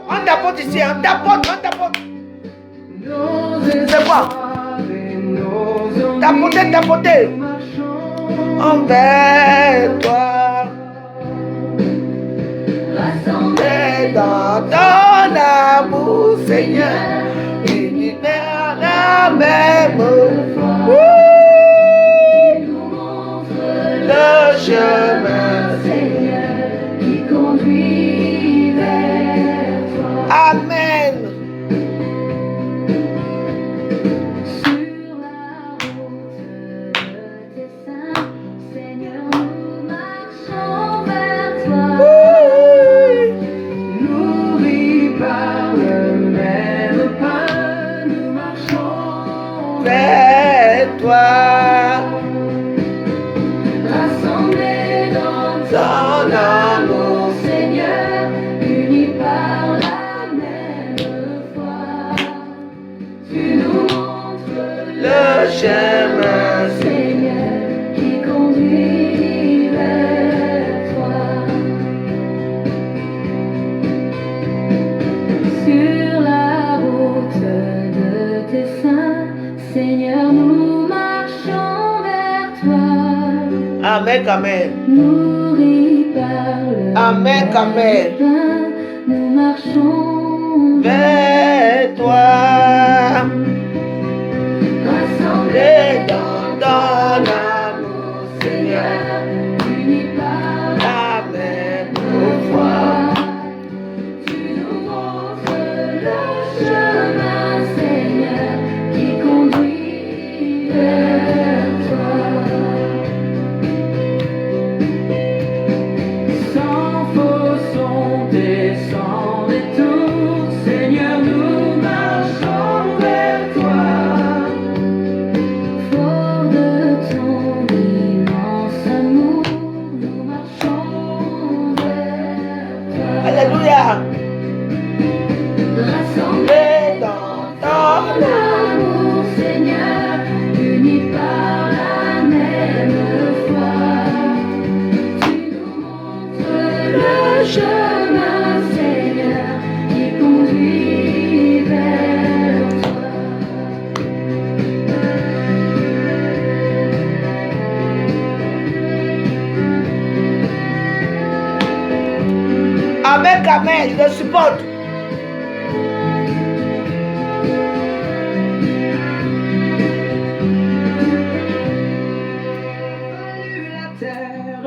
On tapote ici, on tapote. C'est quoi? Tapoter. Envers toi. Rassemblés dans ton amour, Seigneur, unis vers la même foi. Le chemin, Seigneur, qui conduit vers toi. Amen. Sur la route de tes saints, Seigneur, nous marchons vers toi. Nourris par le même pain, nous marchons vers toi. Rassemblés dans ton amour, Seigneur, unis par la même foi. Tu nous montres le chemin, Seigneur, qui conduit vers toi. Sur la route de tes saints, Seigneur, nous marchons vers toi. Amen, amen. Nourris par le Amen, amen. pain, nous marchons vers toi. Rassemblés dans ton amour, Seigneur, unis par la même foi. Tu nous montres le chemin, Seigneur, qui conduit vers toi. Sans faux son, sans détour, Seigneur, nous marchons vers toi. Fort de ton immense amour, nous marchons vers toi. Alléluia. Rassemblés dans ton amour, Seigneur, unis par la même foi. Tu nous montres le chemin, Seigneur, qui conduit vers toi. Amen, amen. Je le supporte. La terre,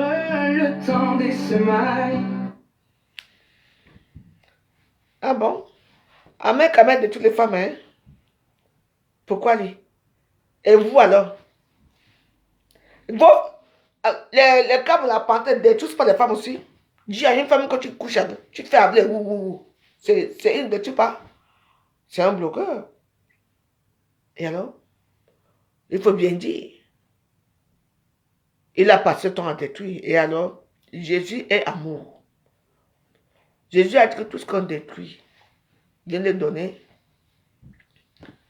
le temps des semailles. Ah bon? Amen, amen de toutes les femmes, hein? Pourquoi lui? Et vous alors? Vous, les câbles, la panthère, des tous pas les femmes aussi. Dis à une femme quand tu couches avec, tu te fais appeler ouh. C'est une de tu pas. C'est un bloqueur. Et alors? Il faut bien dire. Il a passé ton temps à détruire. Et alors? Jésus est amour. Jésus a dit que tout ce qu'on détruit, il vient de donner,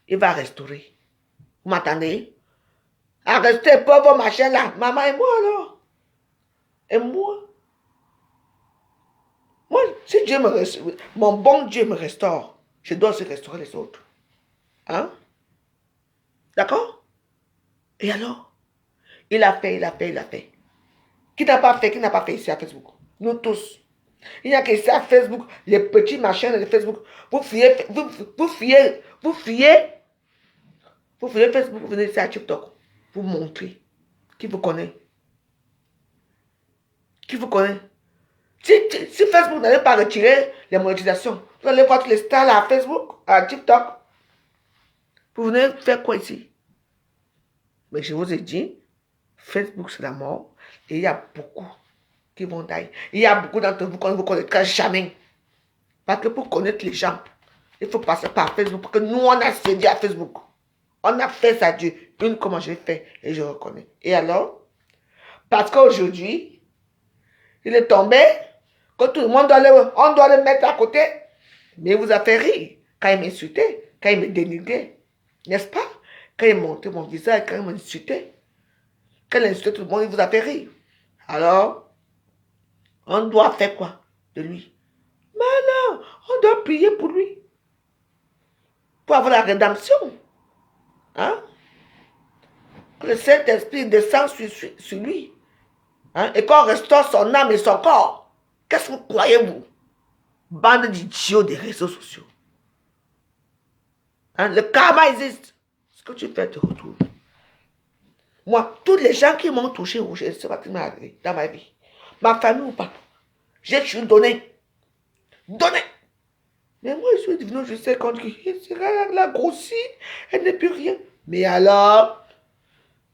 il va restaurer. Vous m'entendez? À rester pauvre machin là. Maman et moi alors? Et moi? Moi, si Dieu me restaure, mon bon Dieu me restaure, je dois aussi restaurer les autres. Hein? D'accord? Et alors? Il a fait. Qui n'a pas fait ici à Facebook? Nous tous. Il n'y a que ici à Facebook, les petits machins de Facebook. Vous fuyez Facebook, vous venez ici à TikTok. Vous montrez. Qui vous connaît? Qui vous connaît? Si Facebook n'avait pas retiré les monétisations, vous allez voir tous les stars là, à Facebook, à TikTok. Vous venez faire quoi ici? Mais je vous ai dit, Facebook c'est la mort. Et il y a beaucoup qui vont tailler. Il y a beaucoup d'entre vous qu'on ne vous connaîtra jamais. Parce que pour connaître les gens, il faut passer par Facebook. Parce que nous, on a cédé à Facebook. On a fait ça Dieu. Une comment j'ai fait et je reconnais. Et alors? Parce qu'aujourd'hui, il est tombé, que tout le monde on doit le mettre à côté. Mais il vous a fait rire quand il m'insultait, quand il me dénigrait. N'est-ce pas? Quand il montait mon visage, quand il m'insultait. Quand il insultait tout le monde, il vous a fait rire. Alors, On doit faire quoi de lui? Mais non, on doit prier pour lui. Pour avoir la rédemption. Hein? Que le Saint-Esprit descend sur lui. Hein? Et qu'on restaure son âme et son corps. Qu'est-ce que vous croyez, vous? Bande d'idiots des réseaux sociaux. Hein? Le karma existe. Ce que tu fais te retrouve. Moi, tous les gens qui m'ont touché, je ne sais pas ce qui m'est arrivé dans ma vie. Ma famille ou pas. J'ai toujours donné. Donné. Mais moi, je suis devenu, je sais quand elle a grossi, elle n'est plus rien. Mais alors?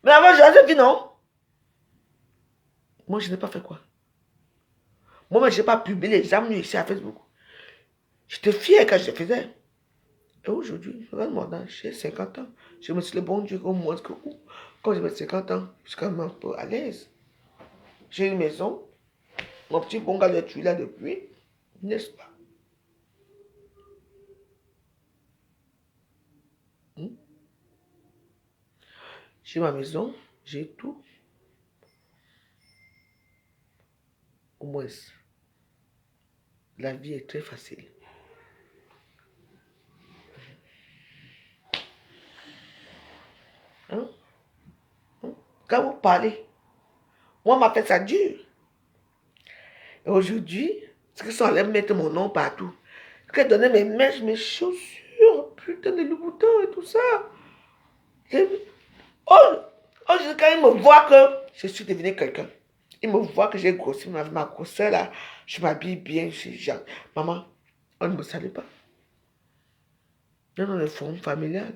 Mais avant, j'ai dit non. Moi, je n'ai pas fait quoi? Moi, je n'ai pas publié les armes ici à Facebook. J'étais fier quand je le faisais. Et aujourd'hui, regarde mon âge, j'ai 50 ans. Je me suis le bon Dieu au moins que quand j'ai 50 ans, je suis quand même un peu à l'aise. J'ai une maison. Mon petit bon gars est là depuis. N'est-ce pas? J'ai ma maison, j'ai tout. Au moins, la vie est très facile. Hein? Quand vous parlez, moi, m'a fait ça dur. Et aujourd'hui, ce qu'ils sont allés mettre mon nom partout. Qu'ils donnaient mes mèches, mes chaussures, putain de Louboutin et tout ça. Oh, quand ils me voient que je suis devenu quelqu'un, ils me voient que j'ai grossi ma grosseur là, je m'habille bien, je suis genre, maman, on ne me salue pas. Non, non, le forum familial.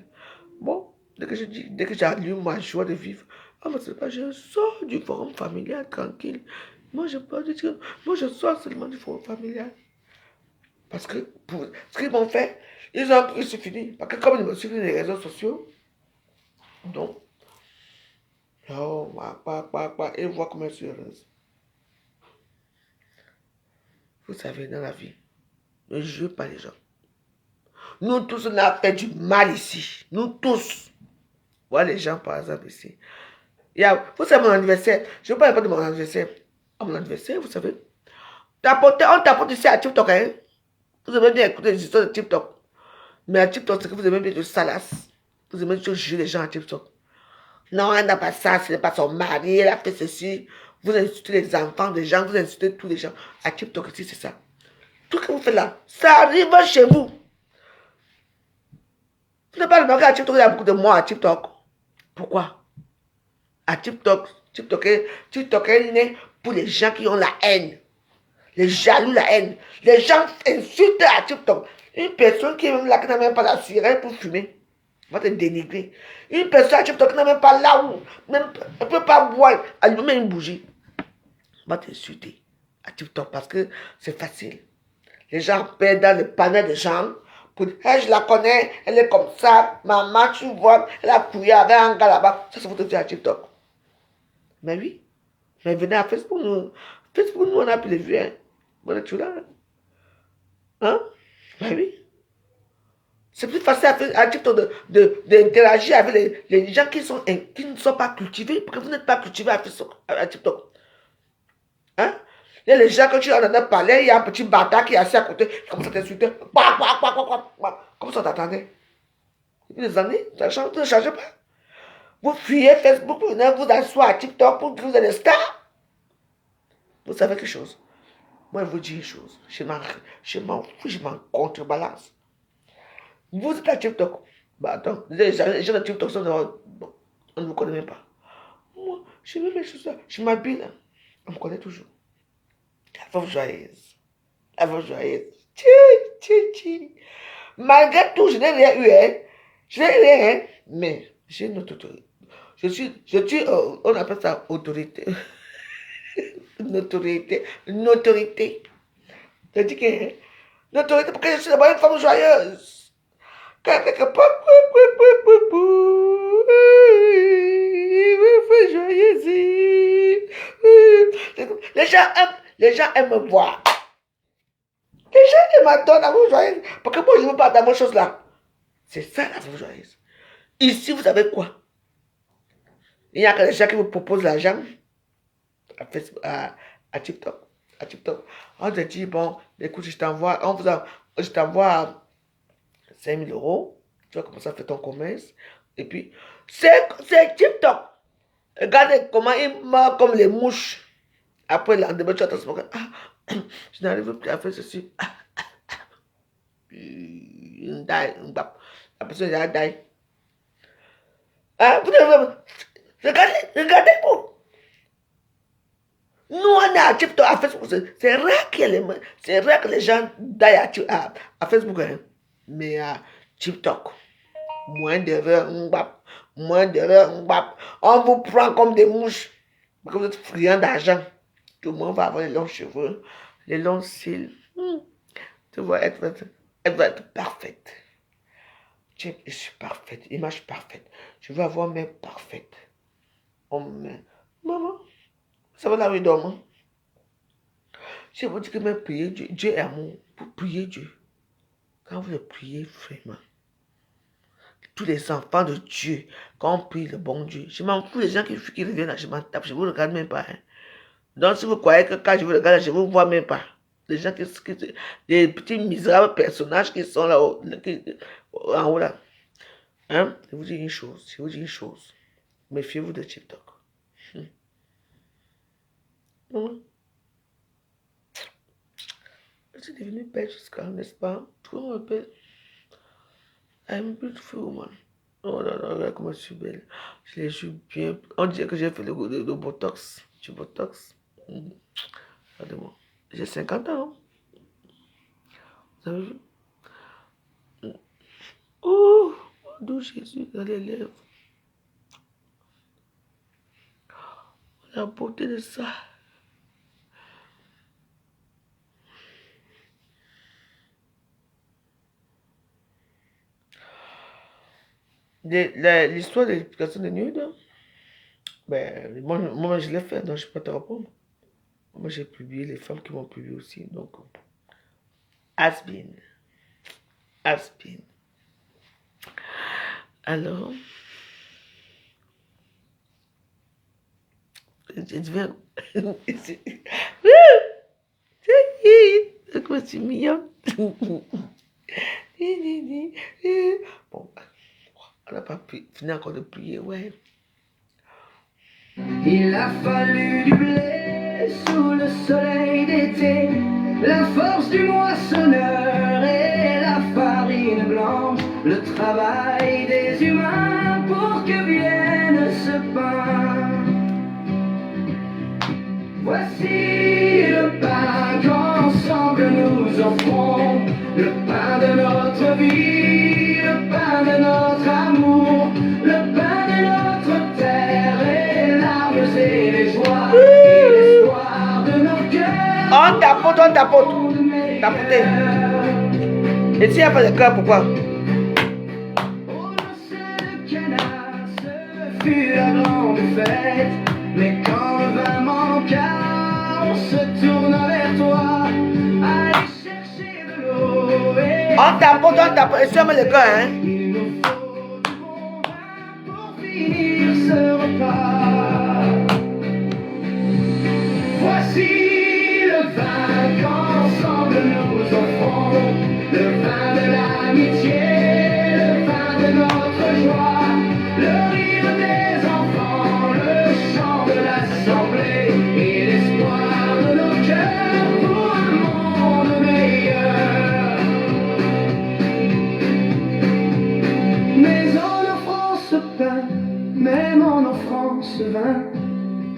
Bon, dès que j'allume ma joie de vivre, on ne me salue pas, je sors du forum familial tranquille. Moi, je sors seulement du forum familial. Parce que pour ce qu'ils m'ont fait, ils ont pris, c'est fini. Parce que comme ils me suivent sur les réseaux sociaux, donc, oh, et voir comment je suis heureuse. Vous savez, dans la vie, ne jouez pas les gens. Nous tous, on a fait du mal ici. Nous tous. Voilà les gens, par exemple, ici. Vous savez, mon anniversaire, je ne parle pas de mon anniversaire. À mon anniversaire, vous savez, on tapote ici à TikTok, hein. Vous aimez bien écouter les histoires de TikTok. Mais à TikTok, c'est que vous aimez bien de salace. Vous aimez toujours juger les gens à TikTok. Non, elle n'a pas ça, ce n'est pas son mari, elle a fait ceci. Vous insultez les enfants des gens, vous insultez tous les gens. À TikTok ici, c'est ça. Tout ce que vous faites là, ça arrive chez vous. Vous n'avez pas remarqué à TikTok, il y a beaucoup de mots à TikTok. Pourquoi? À TikTok est né pour les gens qui ont la haine. Les jaloux, la haine. Les gens insultent à TikTok. Une personne qui est même là, qui n'a même pas la cigarette pour fumer, va te dénigrer. Une personne à TikTok qui n'a même pas là où, même, elle ne peut pas boire, allumer une bougie, va t'insulter à TikTok parce que c'est facile. Les gens perdent dans le panel de gens. Pour dire, hey, je la connais, elle est comme ça, maman, tu vois, elle a couillé avec un gars là-bas. Ça, c'est votre dire à TikTok. Mais oui, mais venez à Facebook, nous, on a pu les vues, hein. On est toujours là. Hein? Mais oui. C'est plus facile à TikTok d'interagir avec les gens qui ne sont pas cultivés, parce que vous n'êtes pas cultivé à TikTok. Hein? Il y a les gens, quand tu en as parlé, il y a un petit bâtard qui est assis à côté, qui commence à t'insulter. Comment ça t'attendait? Depuis des années, ça ne change pas. Vous fuyez Facebook, vous venez vous asseoir à TikTok pour que vous êtes des stars. Vous savez quelque chose? Moi, je vous dis une chose. Je m'en fous, je m'en contrebalance. Vous êtes à TikTok. Bah attends, les gens de TikTok sont dehors. Bon, on ne vous connaît même pas. Moi, je mets mes choses là. Je m'habille là. On me connaît toujours. La femme joyeuse. La femme joyeuse. Tchi. Malgré tout, je n'ai rien eu, hein. Je n'ai rien, hein. Mais j'ai une autre autorité. Je suis, on appelle ça autorité. Une autorité. Je dis que, une autorité parce que je suis d'abord une femme joyeuse. Les gens aiment me voir. Les gens m'attendent à vous joyeuse. Parce que moi, je ne veux pas dans vos choses là. C'est ça la vous joyeuse. Ici, vous savez quoi? Il y a que les gens qui vous proposent l'argent à TikTok. à TikTok. On te dit, bon, écoute, je t'envoie 5 000 euros. Tu vas commencer à faire ton commerce. Et puis, c'est TikTok. Regardez comment il meurt comme les mouches. Après le lendemain, tu attends ce moment. Je n'arrive plus à faire ceci. La personne a die. Regardez-vous. Nous, on est à TikTok, à Facebook. C'est rare que les gens die à Facebook. Hein. Mais à TikTok, moins d'erreurs, moins d'erreurs. On vous prend comme des mouches. Parce que vous êtes friand d'argent. Tout le monde va avoir les longs cheveux, les longs cils. Tu vois, elle va être parfaite. Je suis parfaite, image parfaite. Je veux avoir main parfaite. Maman, ça va la rue dormir. Je vous dis que même prier Dieu, Dieu est amour. Pour prier Dieu. Quand vous le priez vraiment, tous les enfants de Dieu, quand on prie le bon Dieu, je m'en fous des gens qui reviennent là, je m'en tape, je ne vous regarde même pas. Hein. Donc si vous croyez que quand je vous regarde, je ne vous vois même pas. Les gens les petits misérables personnages qui sont là en haut là. Hein? Je vous dis une chose, méfiez-vous de TikTok. Je suis devenue belle jusqu'à, n'est-ce pas? Tout le monde m'appelle. I'm a beautiful woman. Oh là là, regarde comment je suis belle. Je les joue bien. On dirait que j'ai fait le Botox. Du Botox. Regardez-moi. J'ai 50 ans. Vous avez vu? Oh, d'où Jésus dans les lèvres. La beauté de ça. L'histoire de l'explication de nude, ben, moi je l'ai fait, donc je ne peux pas te répondre. Moi j'ai publié, les femmes qui m'ont publié aussi, donc has been. Alors, je deviens... Comment c'est mignon. Bon, on n'a pas fini encore de prier, ouais. Il a fallu du blé sous le soleil d'été, la force du moissonneur et la farine blanche, le travail des humains pour que vienne ce pain. Voici le pain qu'ensemble nous offrons, le pain de notre vie, le pain de notre amour, le pain de notre terre et larmes et les joies et l'espoir de nos cœurs. On tapote. Tapotez. Et s'il n'y a pas de cœur, pourquoi? Au lancer de canard, ce fut la grande fête. Mais quand le vin manqua, on se tourna vers toi, allez chercher de l'eau et... On tapote, et si on met le cœur, hein? Il nous faut du bon vin pour finir ce repas. Voici le vin qu'ensemble nous offrons, le vin de l'amitié, le vin de notre joie, le rire des enfants, le chant de l'assemblée et l'espoir de nos cœurs pour un monde meilleur. Mais en offrant ce pain, même en offrant ce vin,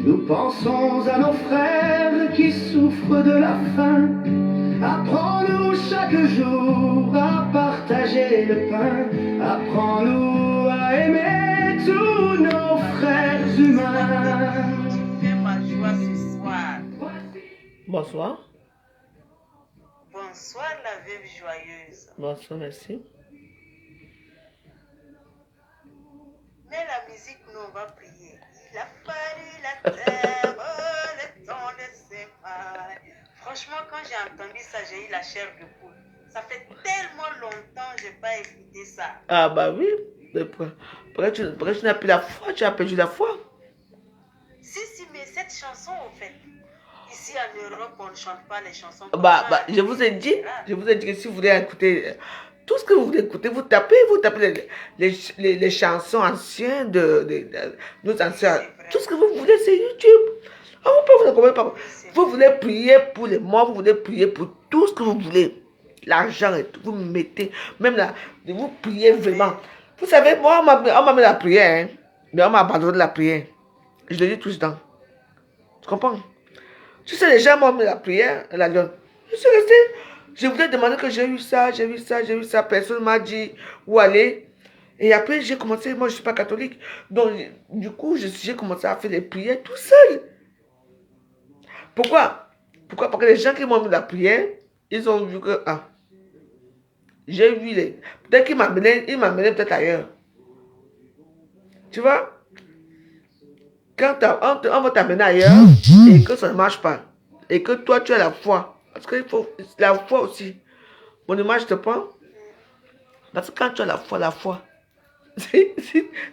nous pensons à nos frères qui souffrent de la faim. Apprends-nous chaque jour à partager le pain. Apprends-nous à aimer tous nos frères humains. Tu fais ma joie ce soir. Bonsoir. Bonsoir la veuve joyeuse. Bonsoir, merci. Mais la musique, nous on va prier. Il a fallu la terre, le temps de séparer. Franchement, quand j'ai entendu ça, j'ai eu la chair de poule. Ça fait tellement longtemps que je n'ai pas écouté ça. Ah bah oui. Pourquoi tu n'as plus la foi? Tu as perdu la foi? Si, mais cette chanson, au fait, Ici en Europe, on ne chante pas les chansons. Je vous ai dit que si vous voulez écouter tout ce que vous voulez écouter, vous tapez les chansons anciennes de nos anciens. Tout ce que vous voulez, c'est YouTube. Ah, vous ne comprenez pas. Vous voulez prier pour les morts, vous voulez prier pour tout ce que vous voulez. L'argent et tout, vous mettez, même là, vous priez vraiment. Vous savez, moi, on m'a mis la prière, hein, mais on m'a abandonné la prière. Je le dis tout le temps. Tu comprends? Tu sais, les gens m'ont mis la prière, la lionne. Je suis resté. Je voulais demander que j'ai eu ça, j'ai eu ça, j'ai eu ça. Personne m'a dit où aller. Et après, j'ai commencé, moi je ne suis pas catholique. Donc, du coup, j'ai commencé à faire les prières tout seul. Pourquoi? Parce que les gens qui m'ont mis la prière, ils ont vu que, j'ai vu les... Peut-être qu'ils m'amenaient peut-être ailleurs. Tu vois? Quand on va t'amener ailleurs et que ça ne marche pas, et que toi tu as la foi, parce qu'il faut la foi aussi. Mon image te prend, parce que quand tu as la foi,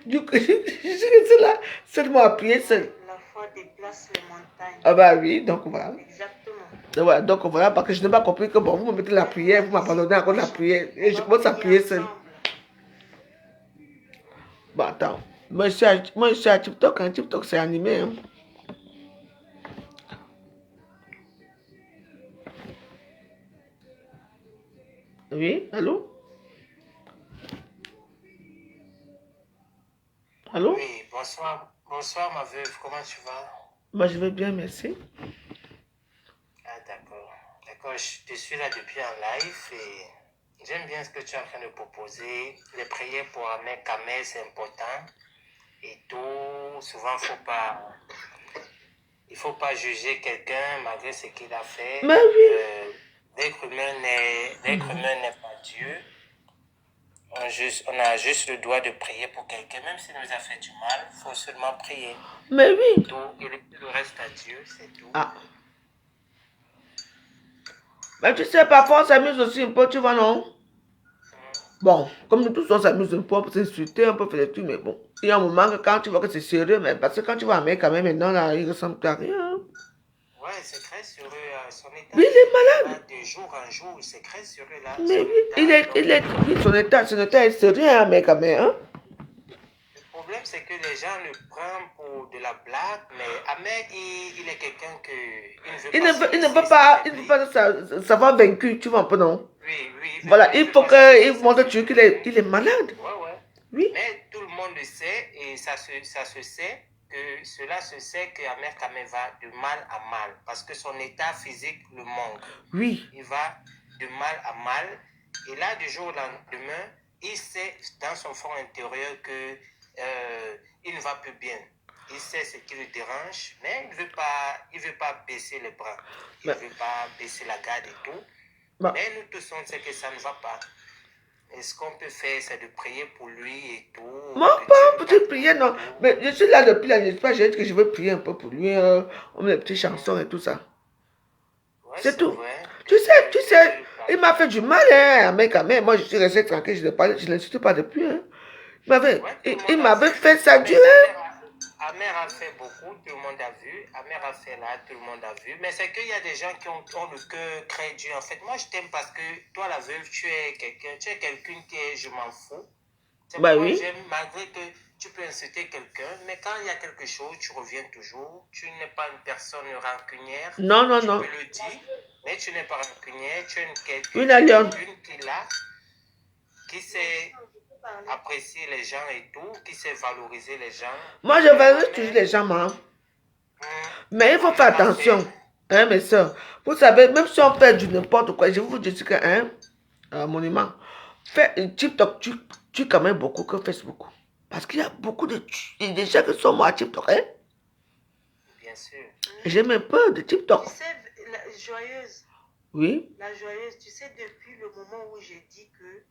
du coup, je suis là, seulement appuyer seul. La foi déplace les montagnes. Ah bah oui, donc voilà. Exactement. Ouais, donc voilà, parce que je n'ai pas compris que bon, vous me mettez la prière, vous m'abandonnez encore la prière, et je commence à prier seul. Bon, attends. Moi, je suis à TikTok. Hein. TikTok, c'est animé. Hein. Oui, allô? Allô? Oui, bonsoir. Bonsoir, ma veuve. Comment tu vas? Moi, je vais bien, merci. Ah, d'accord. D'accord, je te suis là depuis en live et j'aime bien ce que tu es en train de proposer. Les prières pour Ahmed Kamel, c'est important. Et tout, souvent, il faut pas juger quelqu'un malgré ce qu'il a fait. Mais oui. L'être humain n'est pas Dieu. On a juste le droit de prier pour quelqu'un, même s'il nous a fait du mal, il faut seulement prier. Mais oui. Tout, et le reste à Dieu, c'est tout. Ah. Mais tu sais, parfois on s'amuse aussi un peu, tu vois, non? Bon, comme nous tous on s'amuse un peu, on peut s'insulter, on peut faire des trucs, mais bon. Il y a un moment que quand tu vois que c'est sérieux, mais parce que quand tu vois un mec quand même maintenant, là, il ressemble à rien. Ouais, c'est très sérieux, son état. Mais il est malade. De jour en jour, c'est très sérieux là. Mais oui, son état est sérieux, hein, mais quand même, hein? Le problème, c'est que les gens le prennent pour de la blague, mais Ahmed, il est quelqu'un que... Il ne veut pas savoir vaincu, tu vois un peu, non? Oui. Voilà, il faut qu'il montre qu'il est malade. Ouais. Oui. Mais tout le monde le sait et ça se sait que cela se sait que Ahmed Kamel va de mal à mal parce que son état physique le montre. Oui. Il va de mal à mal et là, du jour au lendemain, il sait dans son fond intérieur que il ne va plus bien. Il sait ce qui le dérange, mais il veut pas baisser les bras. Il ne veut pas baisser la garde et tout. Mais nous tous on sait que ça ne va pas. Et ce qu'on peut faire, c'est de prier pour lui et tout. Moi, pas pour te prier, non. Mais je suis là depuis la nuit, j'ai dit que je veux prier un peu pour lui, on met des petites chansons et tout ça. Ouais, c'est tout. Vrai. Tu sais, il m'a fait du mal, hein, mec, mais moi je suis resté tranquille, je ne l'insulte pas depuis, hein. Il m'avait fait ça dur, hein. Amer a fait beaucoup, tout le monde a vu. Amer a fait là, tout le monde a vu. Mais c'est qu'il y a des gens qui ont le cœur très dur. En fait, moi, je t'aime parce que toi, la veuve, tu es quelqu'un qui est je m'en fous. Bah oui. J'aime, malgré que tu peux insulter quelqu'un, mais quand il y a quelque chose, tu reviens toujours. Tu n'es pas une personne rancunière. Non. Tu peux le dire, mais tu n'es pas rancunière. Tu es une alliance. Qui est là, qui sait apprécier les gens et tout, qui sait valoriser les gens. Moi, je valorise toujours les gens, moi. Mais il faut faire attention, hein, mes soeurs. Vous savez, même si on fait du n'importe quoi, je vous dis que, hein, monument, TikTok tue quand même beaucoup que Facebook. Parce qu'il y a beaucoup de gens qui sont morts à TikTok, hein. Bien sûr. J'ai même peur de TikTok. Tu sais, la joyeuse. Oui. La joyeuse, tu sais, depuis le moment où j'ai dit que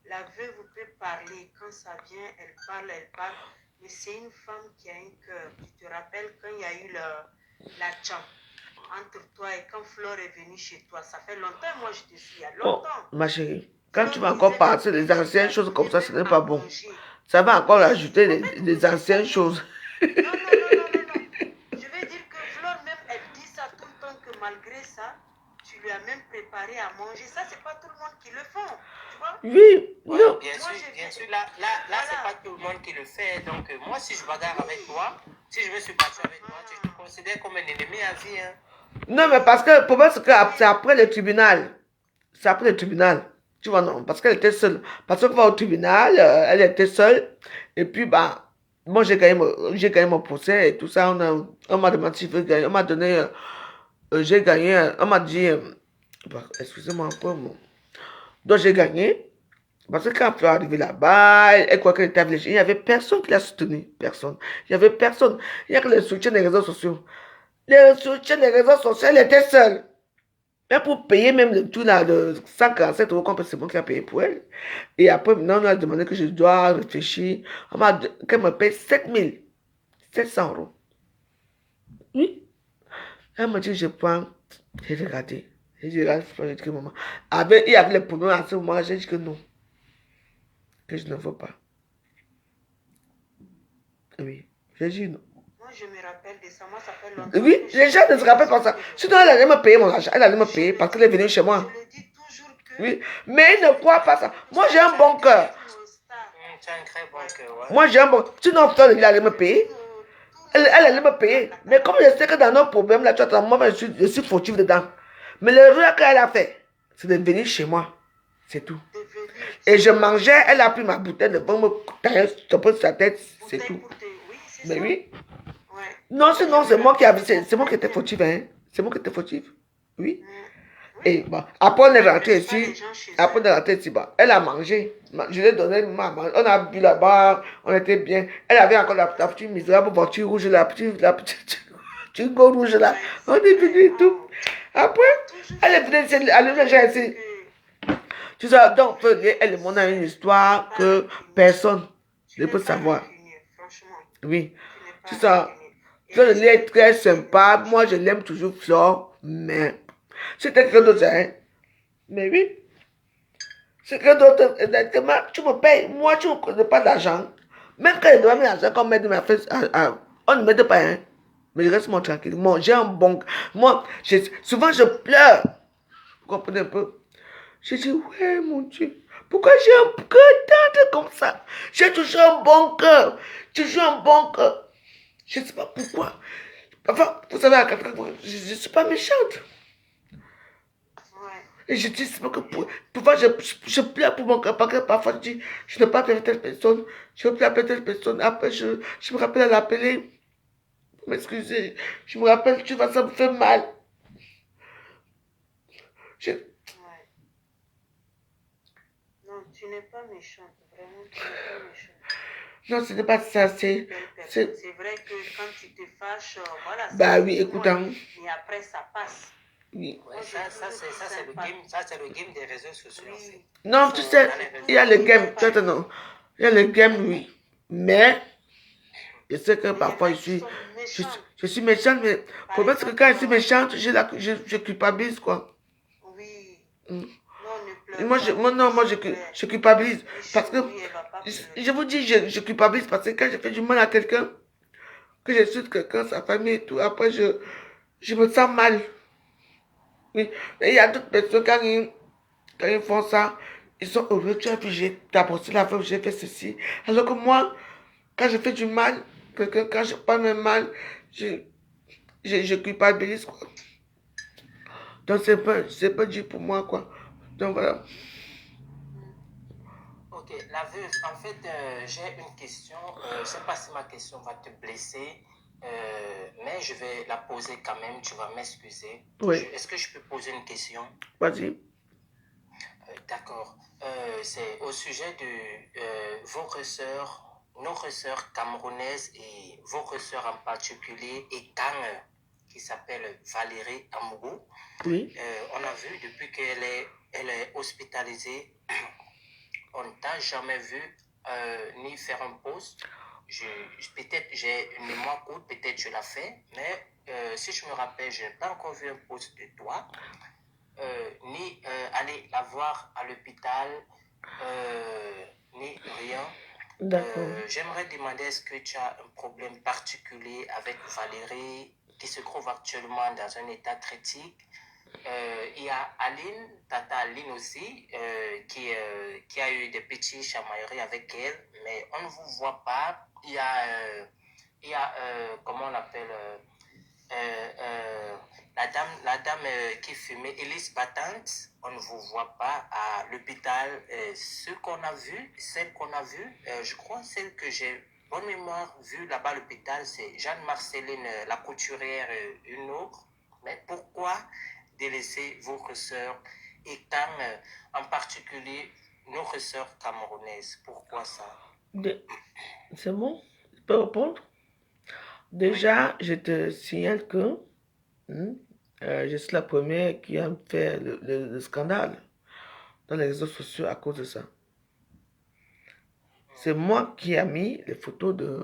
la veuve peut parler, quand ça vient, elle parle, mais c'est une femme qui a un cœur. Tu te rappelles quand il y a eu la champ entre toi et quand Flore est venue chez toi, ça fait longtemps, moi je te suis, il y a longtemps. Oh, ma chérie, quand tu vas encore passer les anciennes choses comme ça, ce n'est pas bon. Ça va encore ajouter les anciennes choses. Non. Je veux dire que Flore même, elle dit ça tout le temps malgré ça, tu lui as même préparé à manger. Ça, c'est pas tout le monde qui le font, tu vois. Oui, Ouais, non. bien Moi, sûr, j'ai bien vu- sûr. Là, Voilà. c'est pas tout le monde qui le fait. Donc, moi, si je bagarre avec toi, si je me suis battu avec toi, tu te considères comme un ennemi à vie. Hein. Non, mais parce que le problème, c'est que c'est après le tribunal. C'est après le tribunal. Tu vois, non, parce qu'elle était seule. Parce qu'on va au tribunal, elle était seule. Et puis, bah, moi, j'ai gagné mon procès et tout ça. On m'a demandé si je veux gagner. On m'a donné, j'ai gagné. On m'a dit, bah, excusez-moi encore. Donc, j'ai gagné. Parce que quand elle est arrivée là-bas, elle croyait qu'elle était privilégiée. Il n'y avait personne qui l'a soutenue. Personne. Il n'y avait personne. Il n'y a que le soutien des réseaux sociaux. Le soutien des réseaux sociaux, elle était seule. Mais pour payer même le tout là de 147 euros, comme c'est moi qui a payé pour elle. Et après, maintenant, on a demandé que je dois réfléchir. Qu'elle me paye 700 euros. Oui. Elle m'a dit, je prends. J'ai regardé. J'ai regardé, j'ai dit que maman. Il y avait les problèmes à ce moment-là, j'ai dit que non. Que je ne veux pas. Oui. J'ai dit non. Moi, je me rappelle de ça. Moi, ça fait longtemps. Oui, les gens ne se rappellent pas ça. Sinon, elle allait me payer mon argent. Elle allait me payer parce qu'elle est venue chez moi. Je le dis toujours que. Oui. Mais ils ne croient pas ça. Moi, j'ai un bon cœur. Tu as un très bon cœur, ouais. Moi, j'ai un bon. Sinon, elle allait me payer. Elle allait me payer. Mais comme je sais que dans nos problèmes, là, tu vois, moi, je suis fautif dedans. Mais l'erreur qu'elle a fait, c'est de venir chez moi. C'est tout. Et je mangeais, elle a pris ma bouteille de vin, me taillait sur sa tête, c'est tout. Mais oui. Non, sinon, c'est moi qui étais fautif, hein. C'est moi qui étais fautif. Oui. Et bon, après on est rentré ici. Après on est rentré ici, bah, elle a mangé. Je lui ai donné ma manger. On a bu là-bas, on était bien. Elle avait encore la petite misérable voiture rouge, la petite go rouge là. On est venu et tout. Après, elle est venue ici, elle est venue ici. Tu sais, donc, elle et moi, on a une histoire que personne ne peut savoir. Oui. Tu sais, je l'ai très sympa. Moi, je l'aime toujours fort, mais c'était quelqu'un d'autre, hein. Mais oui. C'est que d'autres, tu me payes. Moi, tu ne me connais pas d'argent. Même quand je dois mettre l'argent, comme m'aide ma fesse, on ne m'aide pas, hein. Mais je reste moi tranquille. Moi, j'ai un bon. Moi, souvent, je pleure. Vous comprenez un peu? Je dis, ouais, mon Dieu. Pourquoi j'ai un cœur comme ça? J'ai toujours un bon cœur. Toujours un bon cœur. Je ne sais pas pourquoi. Enfin, vous savez, à 4 ans, je ne suis pas méchante. Et je dis, c'est pas que parfois je pleure pour mon cœur, parce que parfois je dis, je ne peux pas appeler telle personne, je ne peux plus appeler telle personne. Après, je me rappelle à l'appeler. M'excuser, je me rappelle, tu vois, ça me fait mal. Non, tu n'es pas méchante, vraiment, tu n'es pas méchante. Non, ce n'est pas ça, c'est vrai que quand tu te fâches, voilà. Bah oui, écoute, hein. Mais après, ça passe. Oui. Ouais, ça c'est le game des réseaux sociaux. Oui. Non, tu sais, il y a le game, tu vois, non. Il y a le game, oui. Mais, je sais que parfois je suis méchante, mais le problème c'est que quand je suis méchante, je culpabilise, quoi. Oui. Moi, je culpabilise. Parce que, je vous dis, je culpabilise parce que quand je fais du mal à quelqu'un, que je suis quelqu'un, sa famille et tout, après, je me sens mal. Oui. Et il y a d'autres personnes, quand ils font ça, ils sont heureux. Tu as vu, j'ai apporté la femme, j'ai fait ceci. Alors que moi, quand je fais du mal, quelqu'un, quand je parle même mal, je culpabilise, quoi. Donc, c'est pas dur pour moi, quoi. Donc, voilà. Ok, la veuve, en fait, j'ai une question. Je ne sais pas si ma question va te blesser, mais je vais la poser quand même. Tu vas m'excuser. Oui. Est-ce que je peux poser une question? Vas-y. D'accord. C'est au sujet de vos ressœurs, nos ressœurs camerounaises et vos ressœurs en particulier, et Kang, qui s'appelle Valérie Amourou. Oui. On a vu depuis qu'elle est hospitalisée, on ne t'a jamais vu ni faire un post. Peut-être j'ai une mémoire courte, peut-être je l'ai fait, mais si je me rappelle, je n'ai pas encore vu un post de toi, ni aller la voir à l'hôpital, ni rien. D'accord. J'aimerais demander, est-ce que tu as un problème particulier avec Valérie? qui se trouve actuellement dans un état critique. Il y a Aline, Tata Aline aussi, qui a eu des petits chamailleries avec elle, mais on ne vous voit pas. Il y a comment on appelle, la dame qui fumait, Elise Battante, on ne vous voit pas à l'hôpital. Celle qu'on a vue, je crois celle que j'ai bonne mémoire vue là-bas à l'hôpital, c'est Jeanne-Marceline, la couturière, une autre. Mais pourquoi délaisser vos sœurs et quand, en particulier, nos sœurs camerounaises? Pourquoi ça? C'est bon? Je peux répondre? Déjà, je te signale que je suis la première qui a fait le scandale dans les réseaux sociaux à cause de ça. C'est moi qui ai mis les photos de...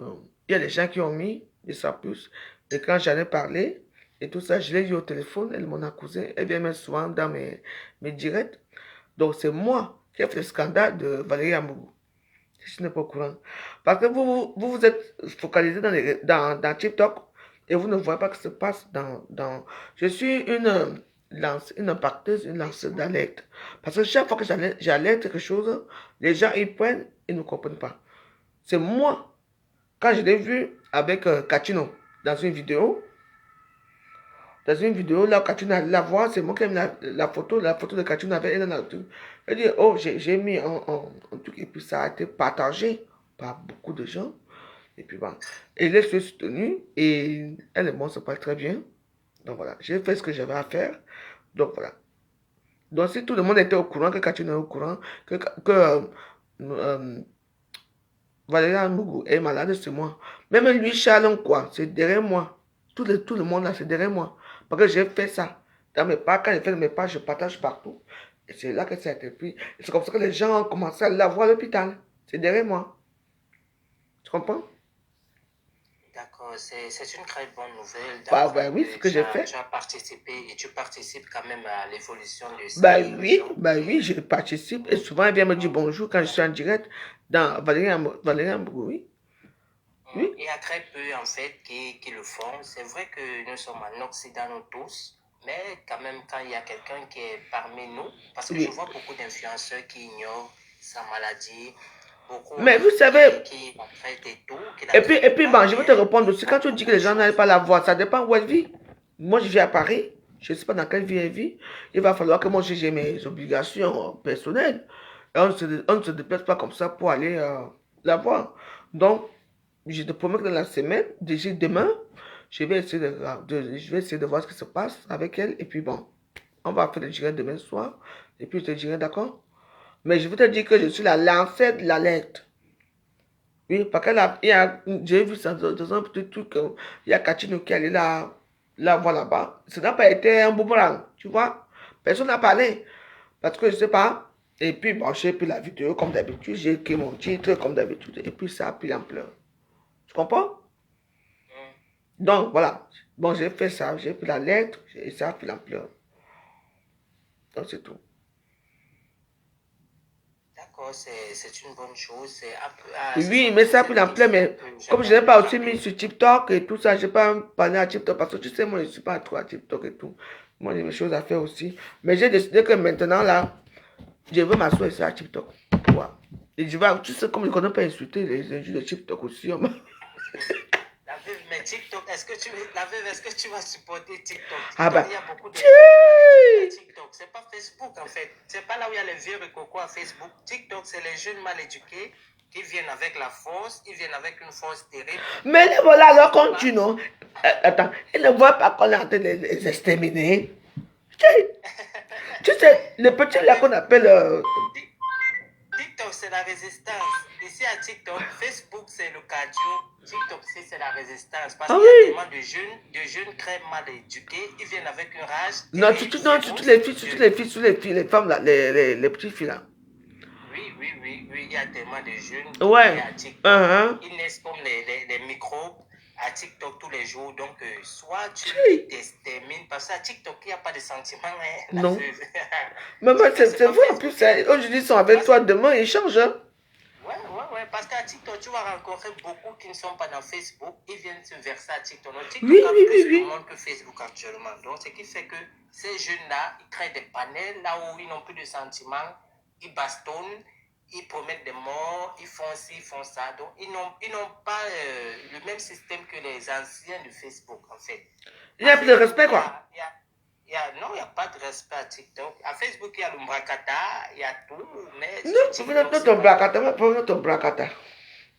Il y a des gens qui ont mis des sapus. Et quand j'en ai parlé, et tout ça, je l'ai eu au téléphone, elle m'en a accusé. Elle vient même souvent dans mes directs. Donc c'est moi qui ai fait le scandale de Valérie Amougou. Je n'ai pas au courant. Parce que vous êtes focalisé dans TikTok et vous ne voyez pas ce qui se passe dans... Je suis une impacteuse, une lanceuse d'alerte. Parce que chaque fois que j'alerte quelque chose, les gens ils prennent et ne comprennent pas. C'est moi, quand je l'ai vu avec Kachino dans une vidéo, là, Kachino allait la voir, c'est moi qui ai mis la photo de Kachino avec elle. Elle dit, oh, j'ai mis un truc, et puis ça a été partagé par beaucoup de gens. Et puis bon, elle est soutenue, et elle et moi, ça passe très bien. Donc voilà, j'ai fait ce que j'avais à faire. Donc voilà. Donc si tout le monde était au courant, que Kachino est au courant, que Valérie Amougou est malade, c'est moi. Même lui, Charles, quoi, c'est derrière moi. Tout le monde là, c'est derrière moi. Parce que j'ai fait ça. Dans mes pages, quand j'ai fait mes pages, je partage partout. Et c'est là que ça a été pris. Et c'est comme ça que les gens ont commencé à la voir à l'hôpital. C'est derrière moi. Tu comprends? D'accord, c'est une très bonne nouvelle. Bah oui, ce que j'ai fait. Tu as participé et tu participes quand même à l'évolution de ça. Bah oui, je participe. Et souvent, elle vient me dire bonjour quand je suis en direct dans Valérie Amougou, oui. Oui. Il y a très peu, en fait, qui le font. C'est vrai que nous sommes en Occident, nous tous, mais quand même, quand il y a quelqu'un qui est parmi nous, parce que je vois beaucoup d'influenceurs qui ignorent sa maladie, beaucoup mais vous savez, qui la traitent et tout. Et puis bon, je vais te répondre aussi. Quand tu dis que les gens n'arrivent pas à la voir, ça dépend où elle vit. Moi, je vis à Paris. Je ne sais pas dans quelle ville elle vit. Il va falloir que moi, j'ai mes obligations personnelles. Et on ne se déplace pas comme ça pour aller la voir. Donc, je te promets que dans la semaine, déjà demain, je vais essayer de voir ce qui se passe avec elle. Et puis bon, on va faire le direct demain soir. Et puis je te dirai, d'accord? Mais je veux te dire que je suis la lancette de l'alerte. Oui, parce que j'ai vu ça dans un petit truc. Il y a Kachino qui allait la voir là-bas. Ça n'a pas été un boomerang, tu vois? Personne n'a parlé. Parce que je ne sais pas. Et puis bon, j'ai pris la vidéo comme d'habitude. J'ai écrit mon titre comme d'habitude. Et puis ça a pris l'ampleur. Tu comprends? Donc, voilà. Bon, j'ai fait ça. J'ai pris la lettre et ça a pris l'ampleur. Donc, c'est tout. D'accord, c'est une bonne chose. Oui, mais ça a pris l'ampleur. Mais comme je n'ai pas aussi mis sur TikTok et tout ça, je n'ai pas parlé à TikTok. Parce que tu sais, moi, je ne suis pas trop à TikTok et tout. Moi, j'ai mes choses à faire aussi. Mais j'ai décidé que maintenant, là, je veux m'asseoir sur TikTok. Ouais. Et tu sais, comme je ne connais pas insulter les injures de TikTok aussi. Mais TikTok, est-ce que tu vas supporter TikTok? Ah bah, il y a beaucoup de TikTok. C'est pas Facebook en fait. C'est pas là où il y a les vieux recocos à Facebook. TikTok, c'est les jeunes mal éduqués qui viennent avec la force, ils viennent avec une force terrible. Mais les voilà, alors continuons. Attends, ils ne voient pas qu'on est en train de les exterminer. Tu sais, les petits là qu'on appelle... TikTok, c'est la résistance. Ici à TikTok, Facebook, c'est le cardio. TikTok, c'est la résistance. Parce qu'il y a tellement de jeunes très mal éduqués. Ils viennent avec une rage. Non, toutes les filles, les femmes, là, les petites filles là. Oui, il y a tellement de jeunes ouais. à TikTok. Ils naissent comme les microbes à TikTok tous les jours. Donc, soit tu t'extermines, parce qu'à TikTok, il n'y a pas de sentiments. Hein, non. Mais c'est vrai, en plus, aujourd'hui, ils sont avec toi, demain, ils changent. Hein. Ouais, parce qu'à TikTok, tu vas rencontrer beaucoup qui ne sont pas dans Facebook, ils viennent se verser à TikTok. Donc, TikTok Oui, a oui, plus oui, de oui. monde que Facebook actuellement. Donc, ce qui fait que ces jeunes-là, ils créent des panels là où ils n'ont plus de sentiments, ils bastonnent, ils promettent des morts, ils font ci, ils font ça. Donc, ils n'ont pas le même système que les anciens de Facebook, en fait. Il n'y a plus de respect, quoi. Non, il n'y a pas de respect à TikTok. À Facebook, il y a le mbrakata, il y a tout, mais Non, sur vous TikTok, n'êtes ton bracata, pas ton bracata.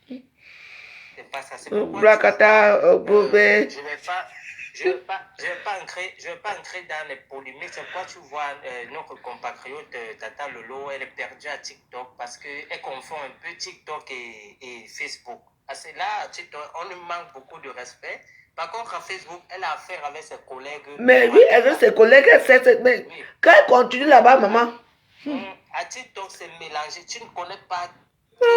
c'est pas ça. C'est pourquoi Bracata, je bobé. vais pas entrer dans les polémiques. C'est pourquoi tu vois notre compatriote Tata Lolo, elle est perdue à TikTok parce qu'elle confond un peu TikTok et Facebook. Parce que là, TikTok, on lui manque beaucoup de respect. Par contre, à Facebook, elle a affaire avec ses collègues. Mais oui, elle veut ses collègues, mais Oui. quand elle continue là-bas, maman. À TikTok, c'est mélangé. Tu ne connais pas qui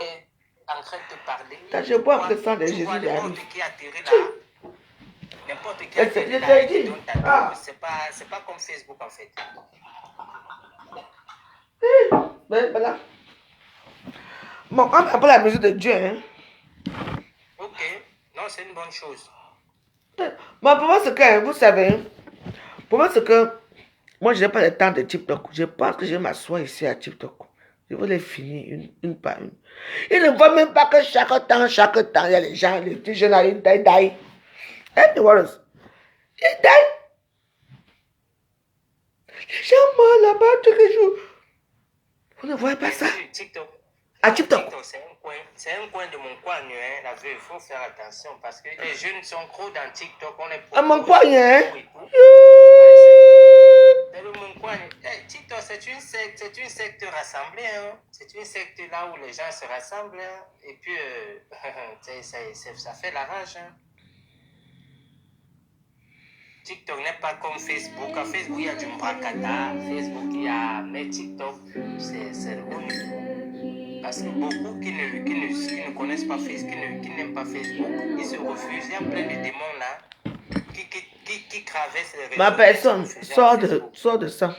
est en train de te parler. Je bois que ça de Tu Jésus vois arrive. n'importe qui atterri là. N'importe qui atterri Je là. t'ai Et qui dit. donne ta tête. Ah. C'est pas comme Facebook en fait. Mais voilà. Bon, on prend la musique de Dieu, hein. Ok. Non, c'est une bonne chose. Bon, pour moi, c'est que, vous savez, hein, pour moi, c'est que, moi, je n'ai pas le temps de TikTok. Je pense que je vais m'asseoir ici à TikTok. Je vais les finir une par une. Ils ne voient même pas que chaque temps, il y a les gens, les petits jeunes, ils die. And the words. Ils die. Les gens meurent là-bas tous les jours. Vous ne voyez pas ça? TikTok. À TikTok. C'est un coin de mon coin, hein, la vue. Il faut faire attention parce que les jeunes sont trop dans TikTok. On est À mon coin, hein? C'est le mon coin. TikTok, c'est une secte rassemblée. Hein. C'est une secte là où les gens se rassemblent. Hein. Et puis, ça fait la rage. Hein. TikTok n'est pas comme Facebook. À Facebook, il y a du mbrakata. Facebook, il y a... Mais TikTok, c'est le bon niveau. Parce que beaucoup qui ne connaissent pas Facebook, qui n'aiment pas Facebook, ils se refusent. Il y a plein de démons là qui traversent les réseaux. Ma personne, sors de ça.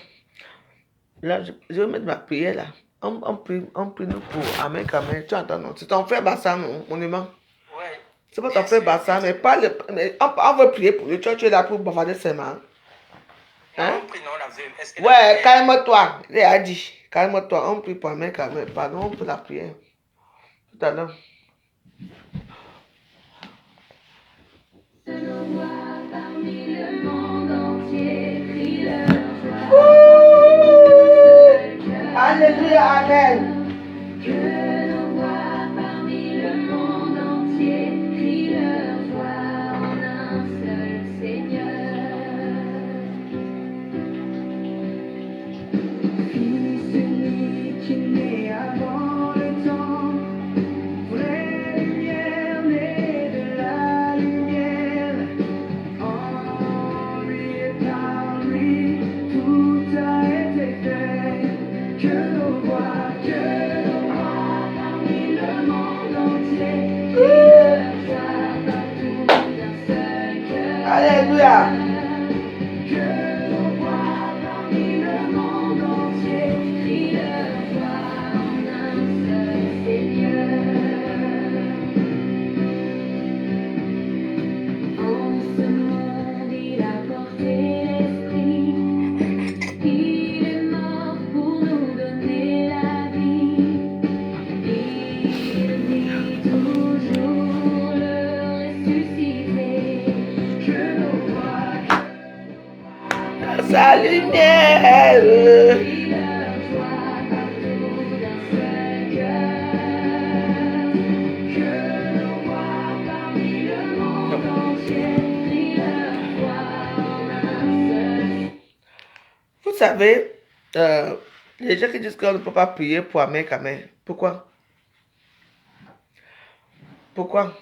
Là, je vais mettre ma prière là. On prie nous pour Amen, Amen. Tu entends, non? C'est ton frère Bassam, mon aimant. Ouais. C'est pas ton frère Bassam, mais pas le. Mais on veut prier pour lui. Tu es là pour bavarder ses mains. Hein? On prie, non, la veille. Ouais, calme-toi. Il a dit. Calme-toi. On prie pour Amen, Amen. Pardon, on peut la prière. Tout à l'heure. Alléluia, Amen. Que nos voix parmi le monde entier crient leur joie en un seul Seigneur. Fils unique qui naît avant le temps, vraie lumière née de la lumière. En lui et par lui, tout a été fait. Que nos voix parmi le monde entier crient leur joie partout d'un seul cœur. Alléluia. Que nos voix parmi le monde entier Crient leur joie en un seul Seigneur. En ce monde, il a porté l'esprit. Il est mort pour nous donner la vie. Il dit toujours le ressuscité. Que nos voix Sa lumière. Crient leur joie partout d'un seul cœur. Que nos voix Parmi le monde entier, crient leur joie en un seul. Vous savez, les gens qui disent qu'on ne peut pas prier pour Amen, Amen. Pourquoi? Pourquoi?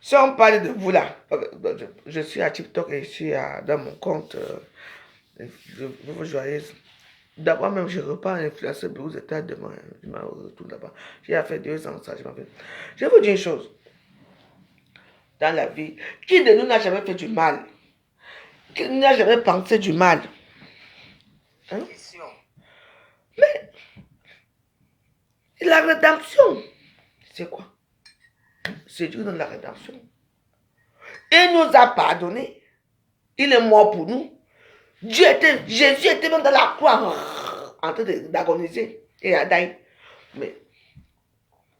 Si on parle de vous là, je suis à TikTok et je suis dans mon compte, je vous joyeuse. D'abord même, je repars influencer aux États de mon retour là-bas. J'ai fait 2 ans ça, je m'en vais. Je vais vous dire une chose. Dans la vie, qui de nous n'a jamais fait du mal? Qui n'a jamais pensé du mal? Hein? Question. Mais la rédemption, C'est quoi? C'est Dieu dans la rédemption. Il nous a pardonné. Il est mort pour nous. Jésus était même dans la croix en train d'agoniser et à dailler. Mais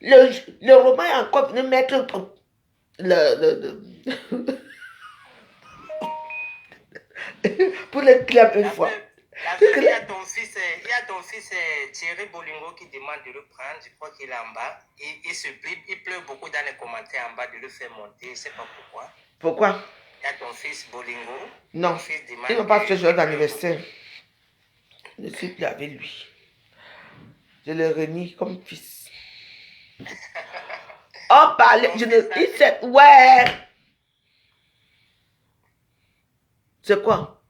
le Romain est encore venu mettre pour les clairs une fois. Il y a ton fils Thierry Bolingo qui demande de le prendre. Je crois qu'il est en bas. Il pleure beaucoup dans les commentaires en bas de le faire monter. Je ne sais pas pourquoi. Pourquoi? Il y a ton fils Bolingo. Non, il n'a pas fait joyeux d'anniversaire. Je suis plus avec lui. Je le renie comme fils. On parlait, il sait, ouais. C'est quoi?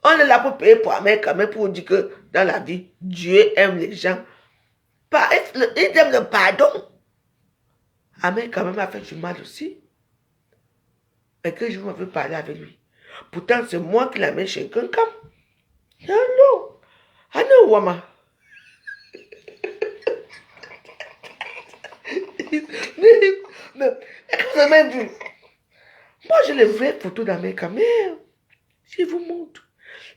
On est là pour payer pour Amérique, mais pour dire que dans la vie, Dieu aime les gens. Il aime le pardon. Amérique quand même a fait du mal aussi. Et que je veux parler avec lui. Pourtant, c'est moi qui l'amène chez quelqu'un. Hello. Hello, woman. Mais vous avez même vu. Moi, j'ai les vraies photos d'Amérique, mais je vous montre.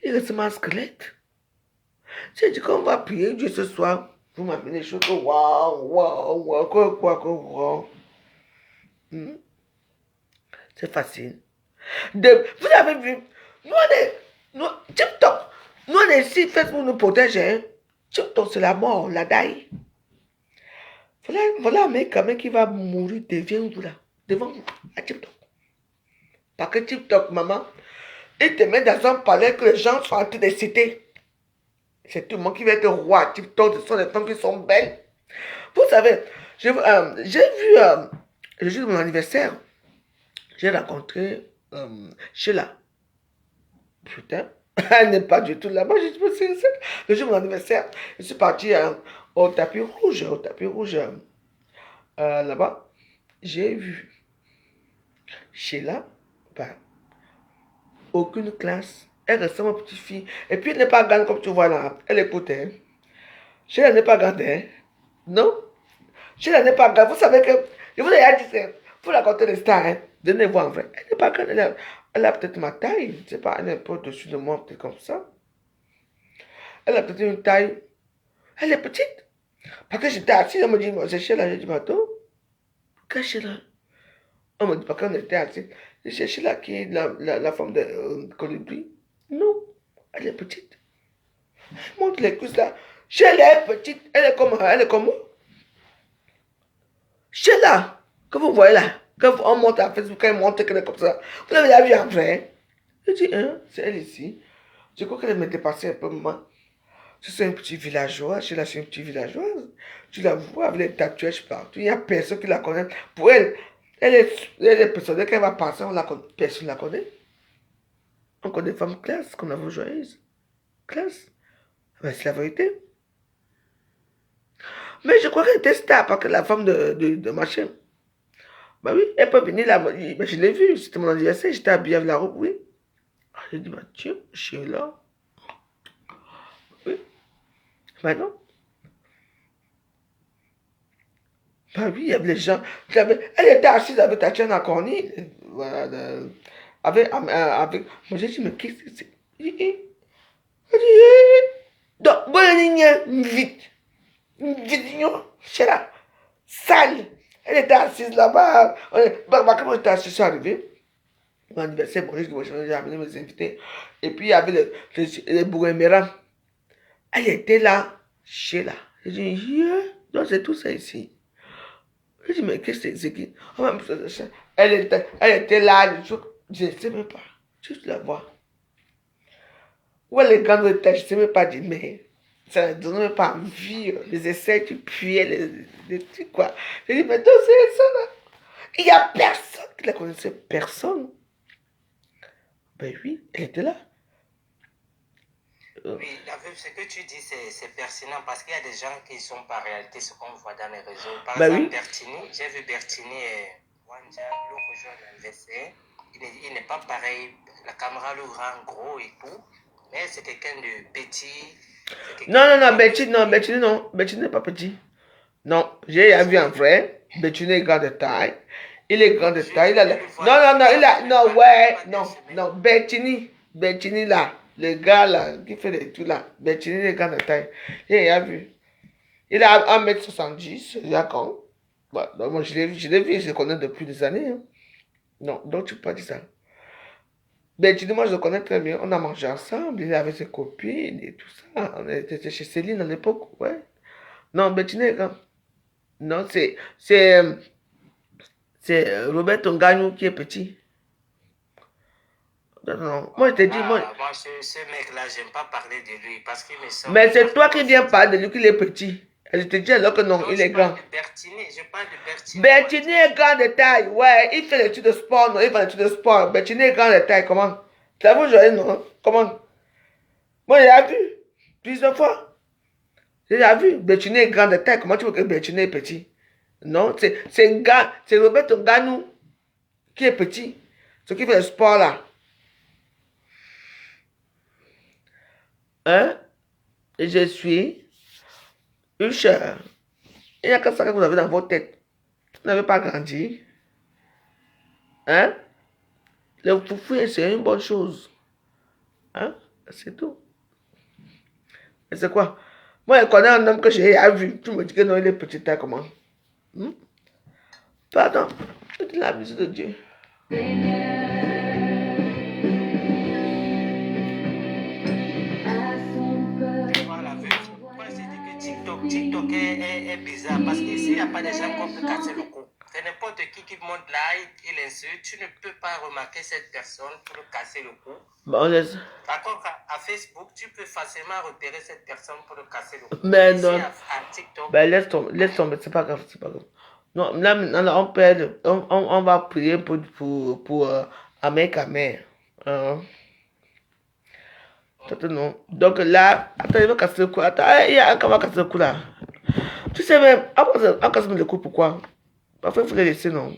Il reste un squelette. J'ai dit qu'on va prier Dieu ce soir. Vous m'amenez des choses. Waouh, quoi. C'est facile. Vous avez vu, TikTok, nous on est ici, Facebook nous protège. Hein? TikTok, c'est la mort, la daille. Voilà un mec quand même qui va mourir devant vous, à TikTok. Parce que TikTok, maman, il te met dans un palais que les gens sont en train de citer. C'est tout le monde qui va être roi. TikTok, ce sont des femmes qui sont belles. Vous savez, j'ai vu, le jour de mon anniversaire, j'ai rencontré Sheila. Putain, elle n'est pas du tout là-bas. Je dis, c'est le jour de mon anniversaire. Je suis parti au tapis rouge. Là-bas, j'ai vu Sheila, aucune classe. Elle ressemble à une petite fille. Et puis, elle n'est pas grande comme tu vois là. Elle écoute. Hein. Sheila n'est pas grande. Hein. Non? Sheila n'est pas grande. Vous savez que, je vous ai dit, il faut raconter les stars. Hein. Donnez-vous en vrai. Elle n'est pas grande. Elle a peut-être ma taille. Je ne sais pas. Elle est un peu au-dessus de moi, peut-être comme ça. Elle a peut-être une taille. Elle est petite. Parce que j'étais assis, elle me dit, c'est Sheila. J'ai dit, attends. Qu'est-ce Sheila? On me dit, parce qu'on était assis. C'est Sheila qui est la femme de Colibri. Non. Elle est petite. Je montre les cuisses là. Sheila est petite. Elle est comme moi. Sheila, que vous voyez là. Quand on monte à Facebook, elle monte qu'elle est comme ça. Vous l'avez déjà vu en vrai? Je dis, hein, c'est elle ici. Je crois qu'elle me dépassait un peu, maman. C'est un petit villageois. Sheila, c'est un petit villageois. Tu la vois avec les tatouages partout. Il n'y a personne qui la connaît. Pour elle, elle est persuadée qu'elle va passer. Personne ne la connaît. On connaît des femmes classe, comme la voix joyeuse. Classe. Ben, c'est la vérité. Mais je crois qu'elle était star, parce que la femme de machin. Bah oui, elle peut venir là. Ben, je l'ai vue, c'était mon anniversaire, j'étais habillée avec la robe, oui. J'ai dit, bah tiens, je suis là. Oui. Bah non. Bah oui, il y avait les gens. Elle était assise avec Tatiana Corny. Voilà. Avec. Moi j'ai dit, mais qu'est-ce que c'est? Elle dit, donc, bonne vite. Vite, c'est là. Sale. Elle était assise là-bas. Comment j'étais assise, je suis arrivé. Mon anniversaire, bon, j'ai amené mes invités. Et puis, il y avait les bourrins. Elle était là, chez là. J'ai dit, yeah. Donc, c'est tout ça ici. J'ai dit, mais qu'est-ce que c'est qui? Elle était là, je ne sais même pas. Juste la voir. Où elle est grande, je ne sais même pas dire, mais ça ne donne même pas envie. Les essais, tu puais, les trucs, quoi. J'ai dit, mais donc, c'est ça, là. Il n'y a personne qui la connaissait, personne. Ben oui, elle était là. Oui, ce que tu dis, c'est pertinent parce qu'il y a des gens qui ne sont pas en réalité ce qu'on voit dans les réseaux. Par exemple, oui. Bertini, j'ai vu Bertini et Wanja, l'autre jour à l'anniversaire. Il n'est pas pareil. La caméra le rend gros et tout. Mais c'est quelqu'un de petit. Non, Bertini n'est pas petit. Non, j'ai vu en vrai. Bettini est grand de taille. Il est grand de taille. Non, Bettini là, le gars là, qui fait des trucs là, Bettini est grand de taille. Il a vu. Il a 1m70, il a quand? Bah, donc moi je l'ai vu, je le connais depuis des années. Hein. Non, donc tu peux pas dire ça. Bettini, moi je le connais très bien. On a mangé ensemble, il est avec ses copines et tout ça. On était chez Céline à l'époque, ouais. Non, Bettini est grand. Non, c'est Robert Tonganou qui est petit. Non, moi je te dis, moi. Moi, ce mec-là, j'aime pas parler de lui parce qu'il me semble. Mais c'est toi qui viens parler de lui qu'il est petit. Et je te dis alors que non, il est grand. Je parle de Bertini. Bettini est grand de taille, ouais, il fait l'étude de sport, non, il fait l'étude de sport. Bettini est grand de taille, comment? Tu as vu, Joël, non? Comment? Moi, j'ai vu, plusieurs fois. J'ai déjà vu, Bettini est grand de taille, comment tu veux que Bettini est petit? Non, c'est un gars, c'est Roberto Nganou qui est petit, ce qui fait le sport là. Hein? Et je suis une chair. Il n'y a que ça que vous avez dans votre tête. Vous n'avez pas grandi. Hein? Le foufou, c'est une bonne chose. Hein? C'est tout. Et c'est quoi? Moi, je connais un homme que j'ai vu. Tu me dis que non, il est petit, taille comment? Pardon. C'est la musique de Dieu. Voilà, moi je dis que TikTok est bizarre parce qu'ici, il n'y a pas de gens qu'on peut casser le cou. C'est n'importe qui monte là, il insulte. Tu ne peux pas remarquer cette personne pour le casser le cou. Bon, Par contre, à Facebook, tu peux facilement repérer cette personne pour le casser le cou. Mais ici, non. À TikTok. Ben laisse tomber, c'est pas grave, c'est pas grave. Non, là, maintenant, on va prier pour Amérique Amère. Non. Donc là, attends, il va casser le cou. Attends, il y a un qui va casser le cou là. Tu sais même, on casse le cou, pourquoi? Parfois, il faut les laisser, non?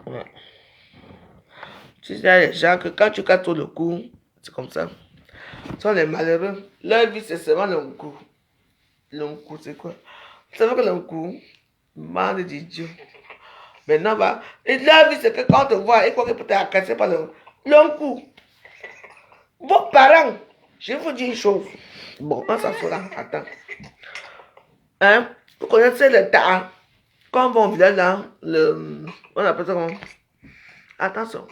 Ouais. Tu sais, les gens que quand tu casses le cou, c'est comme ça. Ce sont les malheureux. Leur vie, c'est seulement le cou. Le cou, c'est quoi? Tu savais que le cou, bande d'idiots. Maintenant, va. Et leur vie, c'est que quand on te voit, il faut que peut être cassé par le cou. Vos parents, je vous dis une chose. Bon, on s'en là. Attends. Hein? Vous connaissez le tas. Quand on va au village là, on appelle ça comment? Attention.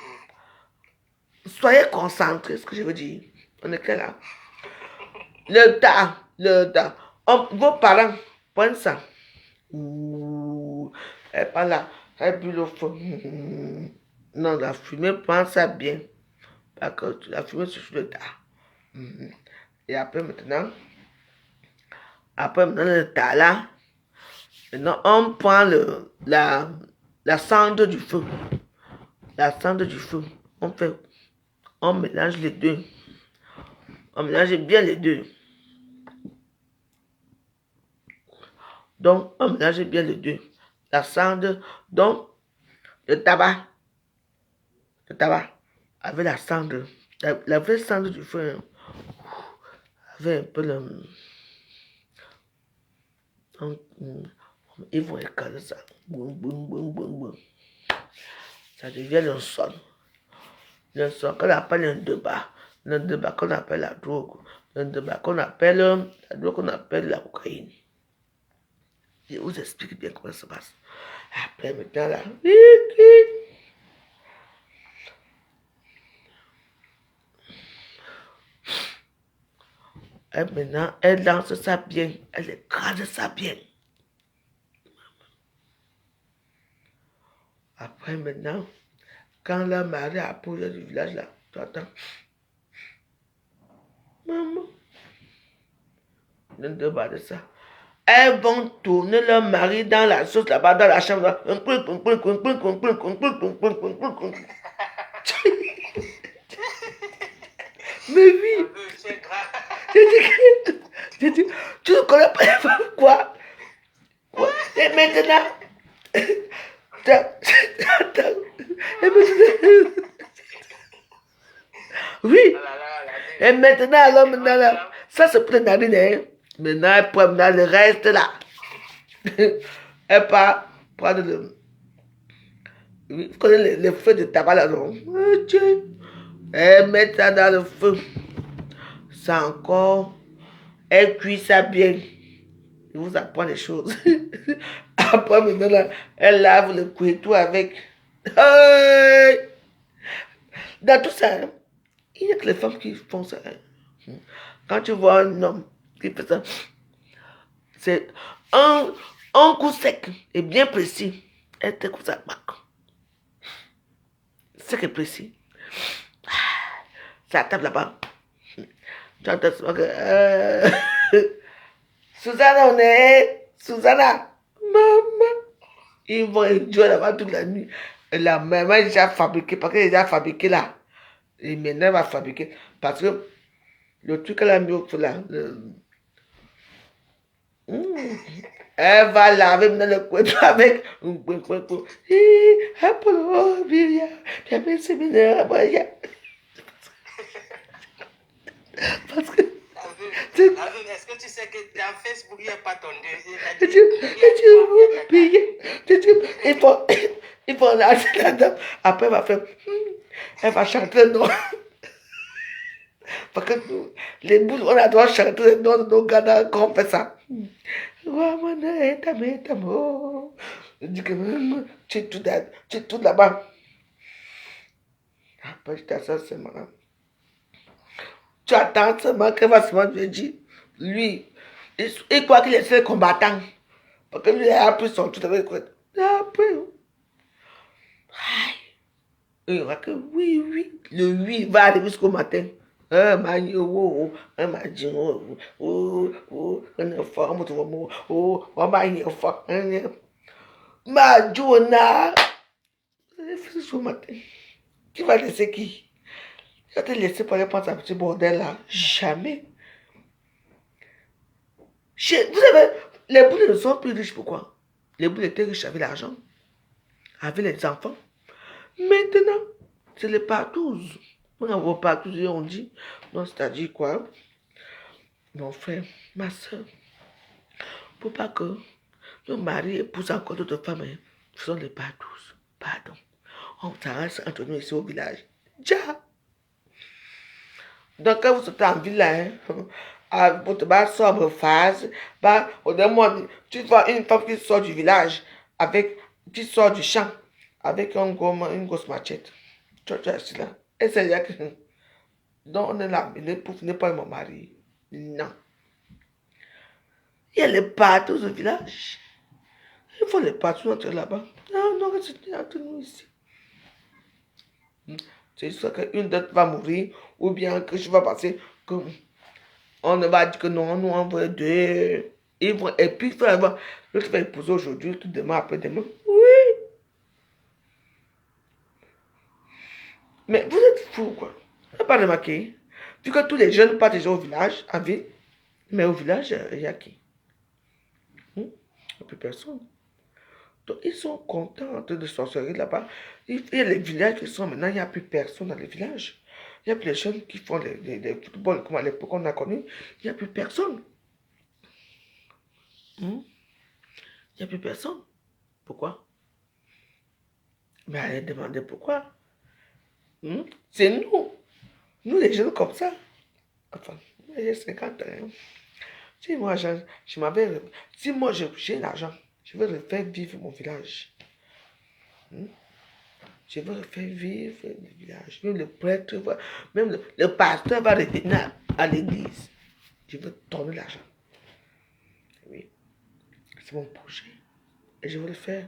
Soyez concentrés, ce que je veux dire. On est clair là. Le tas. Vos parents prennent ça. Ouh, elle est pas là. Elle brûle au feu. Non, la fumée, prends ça bien. Parce que la fumée, c'est sur le tas. Et après maintenant, le tas là, maintenant on prend la cendre du feu. La cendre du feu. On mélange les deux. On mélange bien les deux. Donc, on mélange bien les deux. La cendre, donc, le tabac. Avec la cendre. La vraie cendre du feu. Avec un peu le... Donc, ils vont écaler ça. Boum, boum, boum, boum, boum. Ça devient le son. Le son qu'on appelle un débat. Le débat qu'on appelle la drogue. Le débat qu'on appelle la drogue qu'on appelle la cocaïne. Je vous explique bien comment ça se passe. Après, maintenant, là. Et maintenant, elle lance ça bien. Elle écrase ça bien. Après, maintenant, quand la mari approche du village, là, tu attends. Maman. Ne te pas de ça. Elles vont tourner leur mari dans la sauce là-bas, dans la chambre. Mais oui. Tu ne connais pas quoi? Et maintenant, attends. Et maintenant, oui. Et maintenant, alors, maintenant, ça c'est pour les narines. Hein. Maintenant, elle prend le reste là. Elle part prendre vous connaissez les feux de tabac là, non? Oh, Dieu. Elle met ça dans le feu. Ça encore. Elle cuit ça bien. Il vous apprend des choses. Après, maintenant, là, elle lave le couteau avec. Hey! Dans tout ça, hein, il n'y a que les femmes qui font ça. Hein. Quand tu vois un homme qui fait ça, c'est un coup sec et bien précis. Elle te coupe ça. Sec et précis. Ça tape là-bas. Tu entends souvent que. Susanna, on est. Susanna, maman. Ils vont jouer là-bas toute la nuit. Et la maman est déjà fabriquée, parce qu'elle est déjà fabriquée là. Et maintenant, elle va fabriquer. Parce que le truc qu'elle a mis au feu là. Elle va laver maintenant le couteau avec un couteau. Apollo, Biria, j'avais ce séminaire, parce que. Est-ce que tu sais que dans Facebook, il n'y a pas ton Dieu? Il faut lâcher la dame. Après, elle va faire. Elle va chanter non. Parce que nous, les boules, on a droit de chanter les noms de nos gars quand on fait ça. Je dis que tu es tout là-bas. Après, je t'assure, c'est madame. Tu attends seulement qu'elle va se mettre, je dis, lui, il croit qu'il est seul combattant. Parce que lui, il a pris son tout avec quoi. Après, il va que oui, le oui va arriver jusqu'au matin. Un m'a dit, un m'a dit, un enfant, on m'a dit, enfant, m'a dit, on a. C'est jusqu'au matin. Qui va laisser qui? Je vais te laisser pour répondre à ce petit bordel là. Jamais. Vous savez, les boules ne sont plus riches. Pourquoi? Les boules étaient riches avec l'argent, avec les enfants. Maintenant, c'est les partous. On a vos partous et on dit, non, c'est-à-dire quoi? Mon frère, ma soeur, pour pas que le mari épouse encore d'autres femmes, hein, ce sont les partous. Pardon. On s'arrête entre nous ici au village. Déjà. Donc, quand vous êtes en ville, là, hein, pour te battre sobre phase, bah, au demande, tu vois une femme qui sort du village, qui sort du champ, avec une grosse machette. Tu es assis là. Et c'est là que, donc on est là, l'époux n'est pas mon mari. Non. Il y a les partout au village. Il faut les partout entrer là-bas. Non, restez entre nous ici. C'est juste qu'une d'autres va mourir, ou bien que je vais passer, que on ne va dire que non, nous on veut deux. Et puis, l'autre va épouser aujourd'hui, tout demain, après-demain. Oui. Mais vous êtes fous, quoi. Vous n'avez pas remarqué? Vu que tous les jeunes partent déjà au village, en ville, mais au village, il y a qui? Il n'y a plus personne. Donc, ils sont contents de sorcerer là-bas. Il y a les villages qui sont maintenant, il n'y a plus personne dans les villages. Il n'y a plus les jeunes qui font les footballs comme à l'époque on a connu. Il n'y a plus personne. Il n'y a plus personne. Pourquoi? Mais allez demander pourquoi. C'est nous. Nous, les jeunes comme ça. Enfin, j'ai 50 ans. Si moi, j'ai l'argent, je veux refaire vivre mon village. Je veux refaire vivre le village. Même le prêtre, même le pasteur va revenir à l'église. Je veux tourner l'argent. Oui, c'est mon projet. Et je veux le faire.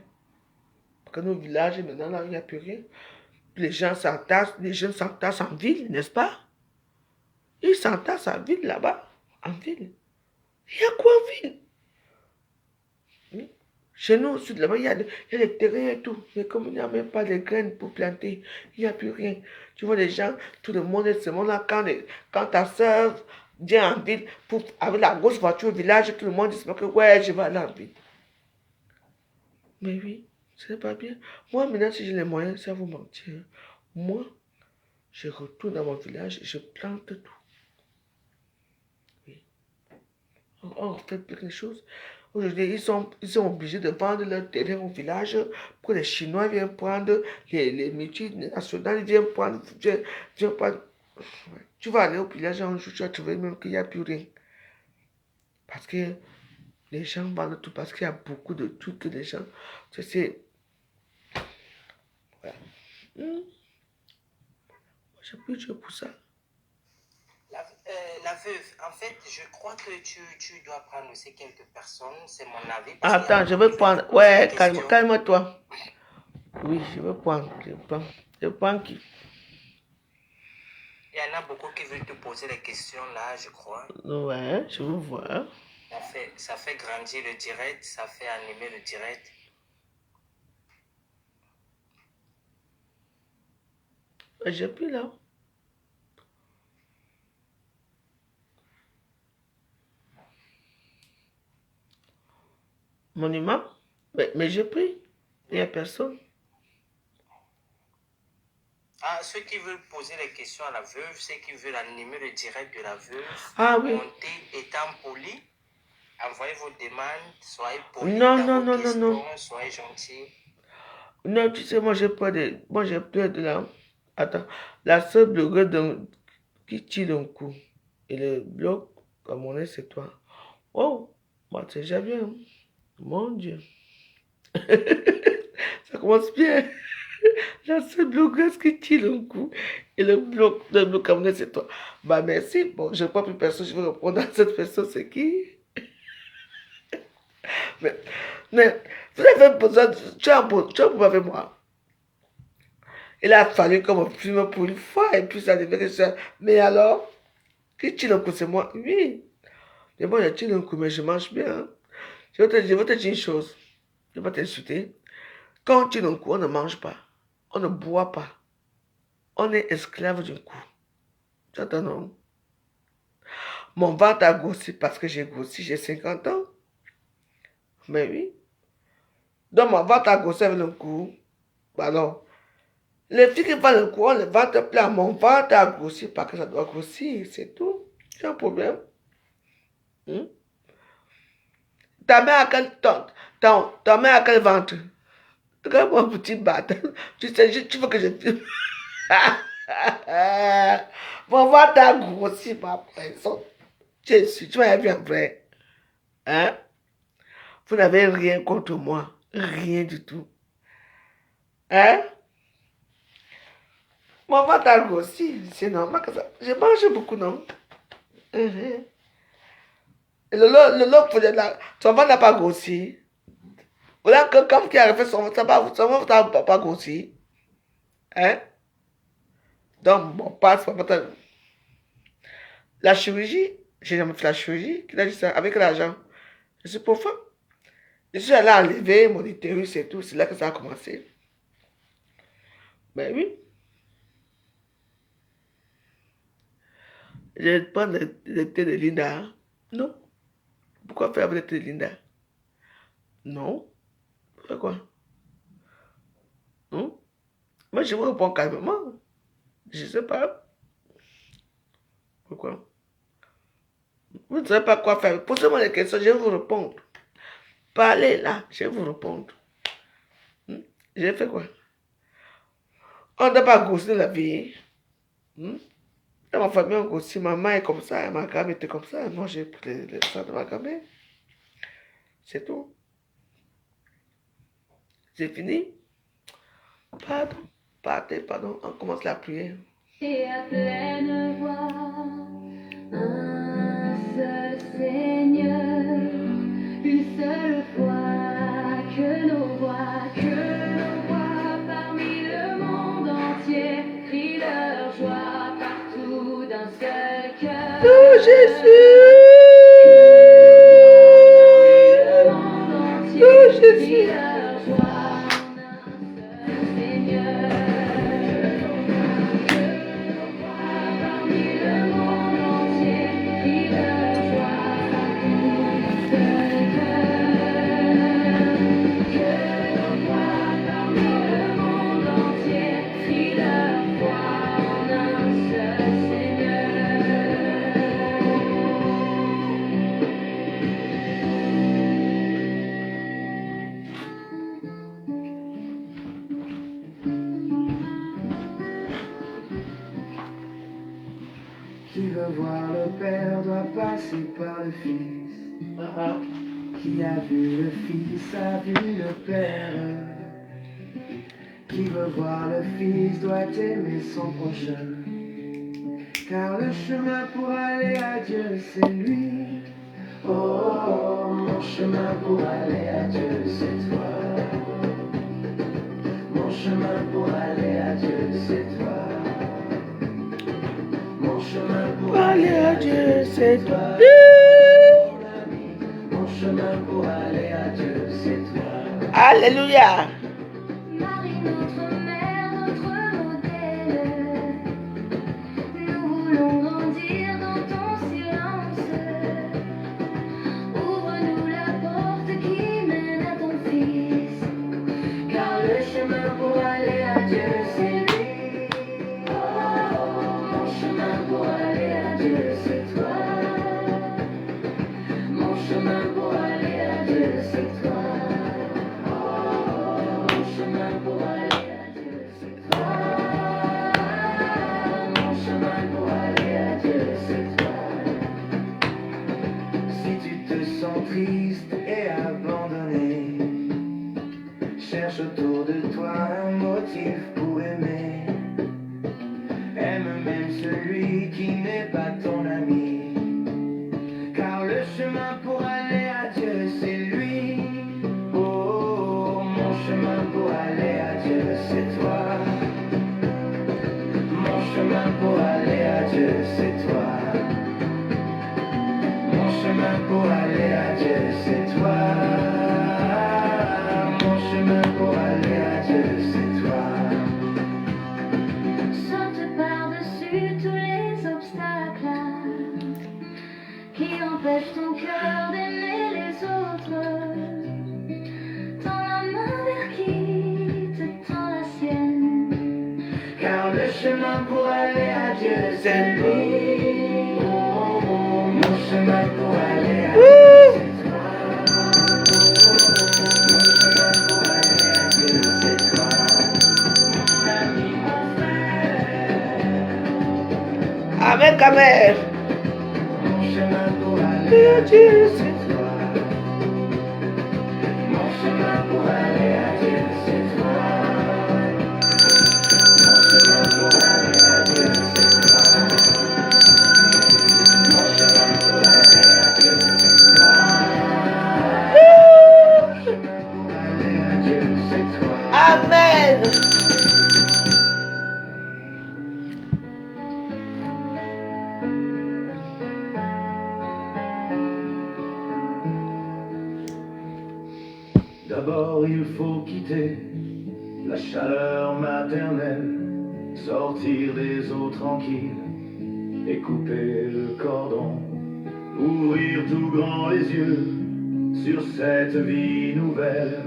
Parce que nos villages, maintenant, là, il n'y a plus rien. Les gens s'entassent, les jeunes s'entassent en ville, n'est-ce pas? Ils s'entassent en ville là-bas, en ville. Il y a quoi en ville? Oui. Chez nous, au là-bas, il y a des terrains et tout. Mais comme il n'y a même pas de graines pour planter, il n'y a plus rien. Tu vois les gens, tout le monde est ce monde-là. Quand ta soeur vient en ville, avec la grosse voiture au village, tout le monde dit que ouais, je vais aller en ville. Mais oui, ce n'est pas bien. Moi, maintenant, si j'ai les moyens, ça vous mentir. Moi, je retourne dans mon village et je plante tout. Oui. On fait plein de choses. Aujourd'hui, ils sont obligés de vendre leur terrain au village pour que les Chinois viennent prendre, les multinationales viennent prendre, viennent prendre. Tu vas aller au village un jour, tu vas trouver même qu'il n'y a plus rien. Parce que les gens vendent tout, parce qu'il y a beaucoup de trucs que les gens. C'est. Voilà. J'ai plus de jeu pour ça. La veuve, en fait, je crois que tu dois prendre aussi quelques personnes, c'est mon avis. Attends, je veux prendre. Ouais, calme-toi. Oui, je veux prendre. Je prends qui? Il y en a beaucoup qui veulent te poser des questions là, je crois. Ouais, je veux voir. Ça fait grandir le direct, ça fait animer le direct. J'ai plus là. Monument? Mais j'ai pris. Il n'y a personne. Ah, ceux qui veulent poser les questions à la veuve, ceux qui veulent animer le direct de la veuve, Ah oui. monter étant poli, envoyez vos demandes, soyez poli Non, dans non, vos non, non, questions, non. soyez gentils. Non, tu sais, moi j'ai peur de la. Attends, la seule blogueuse qui tire un coup. Et le blog, comme on est, c'est toi. Oh, moi c'est déjà bien. Mon Dieu. Ça commence bien. La seule blogueuse qui tire un coup. Et le blog comme on est, c'est toi. Bah merci. Bon, je ne vois plus personne, je vais répondre à cette personne, c'est qui? Mais vous avez besoin, tu as un problème avec moi. Il a fallu qu'on me filme pour une fois et puis ça devait que ça. Mais alors, qui tire le coup, c'est moi? Oui. Mais moi, je tire le coup, mais je mange bien. Hein. Je vais te dire une chose. Je vais t'insulter. Quand on tire un coup, on ne mange pas. On ne boit pas. On est esclave du coup. Tu entends, non? Mon ventre a grossi parce que j'ai grossi, j'ai 50 ans. Mais oui. Donc, mon ventre a grossi avec le coup. Alors, les filles qui font le coup, on le ventre plein. Mon ventre a grossi parce que ça doit grossir, c'est tout. C'est un problème. Hmm? Ta mère a quel ta mère a quel ventre? Regarde mon petit bâtard. Tu sais, tu veux que je filme. Mon ventre a grossi, ma personne. Tu m'as vu en vrai. Hein? Vous n'avez rien contre moi. Rien du tout. Hein? Mon ventre a grossi. C'est normal que ça. Je mange beaucoup, non? Et le lot, son ventre n'a pas grossi. Voilà que comme qui a fait son ventre n'a pas grossi. Hein? Donc, mon passe, la chirurgie, j'ai jamais fait la chirurgie. Qui a dit ça? Avec l'argent. Je suis pauvre. Je suis allé enlever mon utérus et tout. C'est là que ça a commencé. Ben oui. Je prends le thé de Linda. Non. Pourquoi faire avec le thé de Linda? Non. Pourquoi? Non. Moi, je vous réponds calmement. Je ne sais pas. Pourquoi? Vous ne savez pas quoi faire. Posez-moi des questions, je vais vous répondre. Parlez là, je vais vous répondre. J'ai fait quoi? On ne doit pas grossir la vie. Dans ma famille, on grossit. Maman est comme ça, ma grand-mère était comme ça. Moi, j'ai pris le sang de ma grand-mère. C'est tout. C'est fini? Pardon. Partez, pardon. On commence la prière. Et à pleine voix, un seul Seigneur, une seule fois que nos voix parmi le monde entier crient leur joie partout d'un seul cœur. Oh Jésus! Le monde entier crie leur joie en un seul Seigneur. Parmi le monde entier passé par le Fils. Qui a vu le Fils a vu le Père. Qui veut voir le Fils doit aimer son prochain. Car le chemin pour aller à Dieu, c'est lui. Oh, mon chemin pour aller à Dieu, c'est toi. Mon chemin pour aller à Dieu, c'est toi. Mon chemin pour aller à Dieu, c'est toi. Mon chemin pour aller à Dieu, c'est toi. Alléluia. Marie, notre mère, notre modèle, nous voulons grandir dans ton silence. Ouvre-nous la porte qui mène à ton Fils, Car le chemin pour aller à Dieu, c'est lui. Oh, mon chemin pour aller à Dieu, c'est toi. Mon chemin pour aller à Dieu, c'est toi. Oh, mon chemin pour aller à Dieu, c'est toi. Mon chemin pour aller à Dieu, c'est toi. Si tu te sens triste et abandonné, cherche autour de toi un motif pour aimer. Aime même celui qui n'est pas ton ami. Car le chemin pour aller à Dieu, c'est lui. Oh, mon chemin pour aller à Dieu, c'est toi. Mon chemin pour aller à Dieu, c'est toi. Mon chemin pour aller à Dieu, c'est toi. Mon chemin pour aller à Dieu, c'est toi. saute par-dessus tous les obstacles qui empêchent ton cœur d'aimer les autres. Tends la main vers qui te tend la sienne. Car le chemin pour aller à Dieu, c'est lui. Oh, mon chemin pour aller à Dieu, c'est toi. Mon chemin pour aller à Dieu, c'est toi. Mon ami, mon frère. Amen, Amen. Mon chemin pour aller à Dieu, c'est toi. Mon chemin pour aller à Dieu, c'est toi. Mon chemin pour aller à Dieu, c'est toi. Mon chemin pour aller à Dieu, c'est toi. Mon chemin pour aller à Dieu, c'est toi. Amen. D'abord il faut quitter la chaleur maternelle, sortir des eaux tranquilles et couper le cordon, ouvrir tout grand les yeux sur cette vie nouvelle,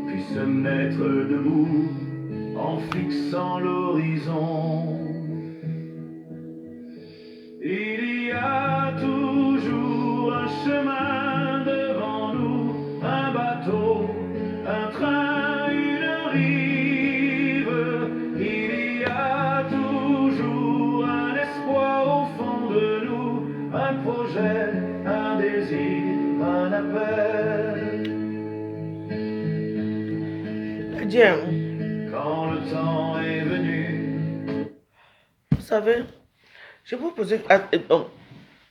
puis se mettre debout en fixant l'horizon. Il y a toujours un chemin devant nous, un bateau, un train, une rive. Il y a toujours un espoir au fond de nous, un projet, un désir, un appel. Dieu, Quand le temps est venu, vous savez, je vais vous poser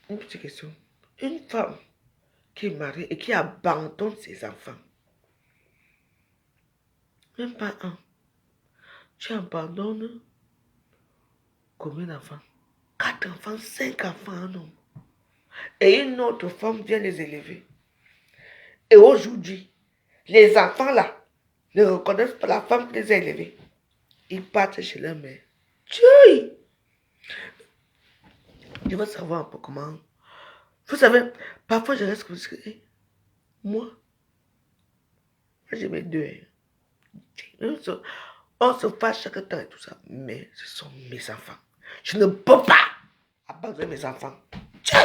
une petite question. Une femme qui est mariée et qui abandonne ses enfants, même pas un, tu abandonnes combien d'enfants? 4 enfants, 5 enfants, un homme. Et une autre femme vient les élever. Et aujourd'hui, les enfants là ne reconnaissent pas la femme qui les a élevés. Ils partent chez leur mère. Dieu! Je veux savoir un peu comment. Vous savez, parfois je reste comme ça. Moi, j'ai mes deux. On se fâche chaque temps et tout ça. Mais ce sont mes enfants. Je ne peux pas abandonner mes enfants. Dieu!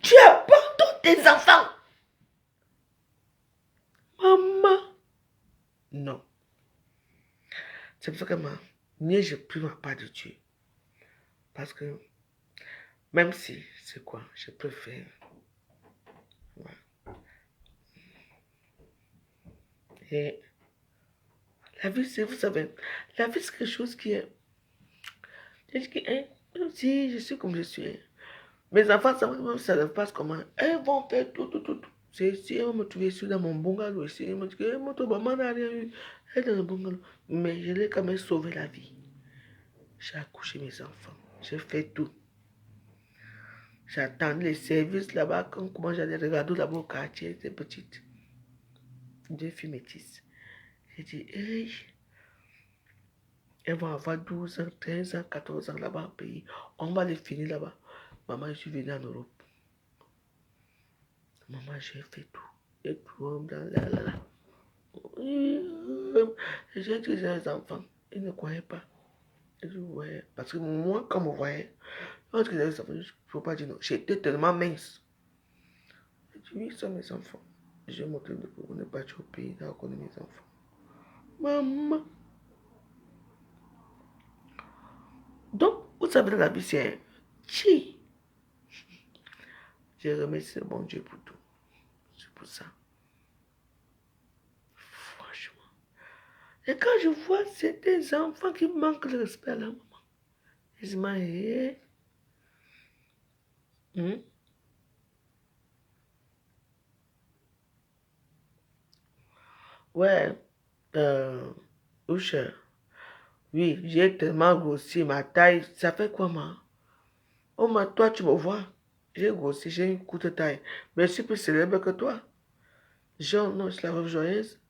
Tu abandonnes tes enfants. Maman. Non. C'est pour ça que moi, je prie ma part de Dieu. Parce que Même si, c'est quoi, je préfère. Ouais. Et la vie, c'est, vous savez, la vie, c'est quelque chose qui est... Si je suis comme je suis, mes enfants, ça ne passe comment. Elles vont faire tout, tout, tout, tout. C'est si elles vont me trouver ici dans mon bungalow, ici, elles me disent que mon maman n'a rien eu. Elle est dans le bungalow. Mais je l'ai quand même sauvé la vie. J'ai accouché mes enfants. J'ai fait tout. J'attendais les services là-bas. Comment j'allais regarder là-bas au quartier, j'étais petite. 2 filles métisses. J'ai dit, hey, elles vont avoir 12 ans, 13 ans, 14 ans là-bas au pays. On va les finir là-bas. Maman, je suis venue en Europe. Maman, j'ai fait tout. Et tout, là. J'ai dit les enfants, ils ne croyaient pas. Ils disaient, ouais. Parce que moi, quand on me voyait, quand je les enfants, je ne peux pas dire non. J'étais tellement mince. J'ai dit, oui, ce sont mes enfants. J'ai montré que on n'est pas au pays, là, on connaît mes enfants. Maman. Donc, vous savez, dans la vie, c'est chi. Je remercie le bon Dieu pour tout. C'est pour ça. Franchement. Et quand je vois c'est des enfants qui manquent le respect à la maman, je me dis, ouais, Usher, oui, j'ai tellement grossi, ma taille, ça fait quoi, moi? Oh, mais toi, tu me vois, j'ai grossi, j'ai une courte taille, mais je suis plus célèbre que toi. Genre, non, je la veuve joyeuse,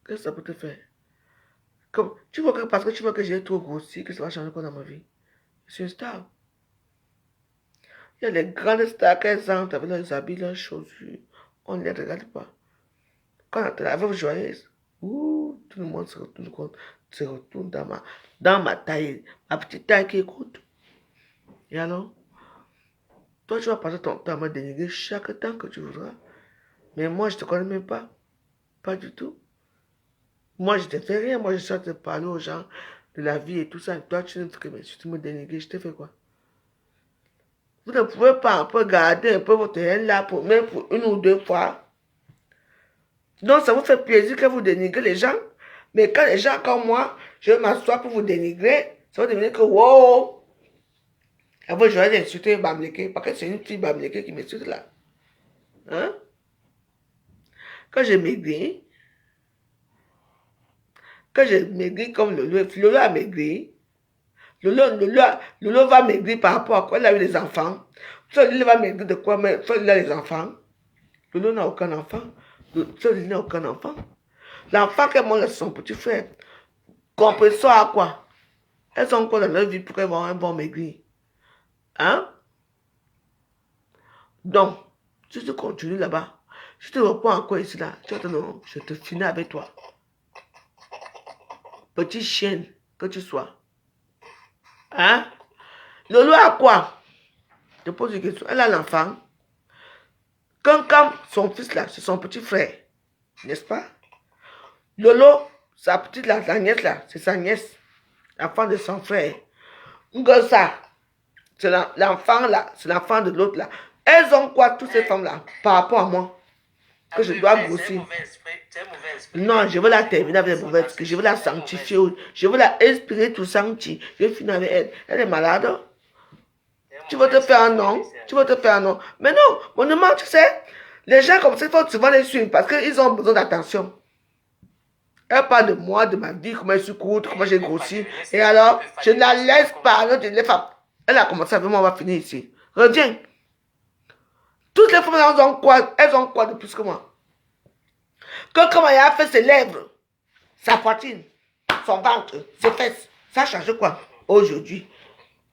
qu'est-ce que ça peut te faire? Comme, tu vois que parce que tu vois que j'ai trop grossi, que ça va changer quoi dans ma vie? Je suis une star. Il y a les grandes stars qu'elles entrent avec leurs habits, leurs chaussures, on ne les regarde pas. Quand tu la veuve joyeuse, ouh, tout le monde se retourne dans ma taille, ma petite taille qui écoute. Et alors, toi, tu vas passer ton temps à me dénigrer chaque temps que tu voudras. Mais moi, je ne te connais même pas. Pas du tout. Moi, je ne te fais rien. Moi, je suis en train de parler aux gens de la vie et tout ça. Et toi, tu ne fais que tu me dénigres. Je te fais quoi? Vous ne pouvez pas un peu garder un peu votre haine là, même pour 1 ou 2 fois. Donc, ça vous fait plaisir que vous dénigrez les gens. Mais quand les gens comme moi, je m'assois pour vous dénigrer, ça va devenir que wow! Après, je vais insulter Bamleke, parce que c'est une fille Bamleke qui m'insulte là. Hein? Quand j'ai maigri comme Lolo a maigri, Lolo va maigrir par rapport à quoi? Il a eu des enfants. Soit il va maigrir de quoi? Mais soit il a des enfants. Lolo n'a aucun enfant. Soit il n'a aucun enfant. L'enfant qu'elle mange, c'est son petit frère. Compréhension à quoi? Elles sont encore dans leur vie pour qu'elles vont maigrir. Hein? Donc, si tu continues là-bas, si tu reprends encore ici là, je te finis avec toi. Petit chien que tu sois. Hein? Lolo a quoi? Je te pose une question. Elle a l'enfant. Comme son fils là, c'est son petit frère. N'est-ce pas? Lolo, sa petite là, sa nièce là, c'est sa nièce. L'enfant de son frère. Ngosa, c'est l'enfant là, c'est l'enfant de l'autre là. Elles ont quoi, toutes ces femmes là, par rapport à moi? Que je dois grossir. Non, je veux la terminer avec les mauvais esprits. Je veux la sanctifier. Je veux la inspirer tout sancti. Je vais finir avec elle. Elle est malade. Tu veux te faire un nom. Tu veux te faire un nom. Mais non, mon nom, tu sais, les gens comme ça, il faut souvent les suivre parce qu'ils ont besoin d'attention. Elle parle de moi, de ma vie, comment je suis courte, comment j'ai grossi. Et alors, je ne la laisse pas. Elle a commencé avec moi, on va finir ici. Reviens. Toutes les femmes, elles ont quoi de plus que moi? Comment elle a fait ses lèvres, sa poitrine, son ventre, ses fesses, ça a changé quoi? Aujourd'hui,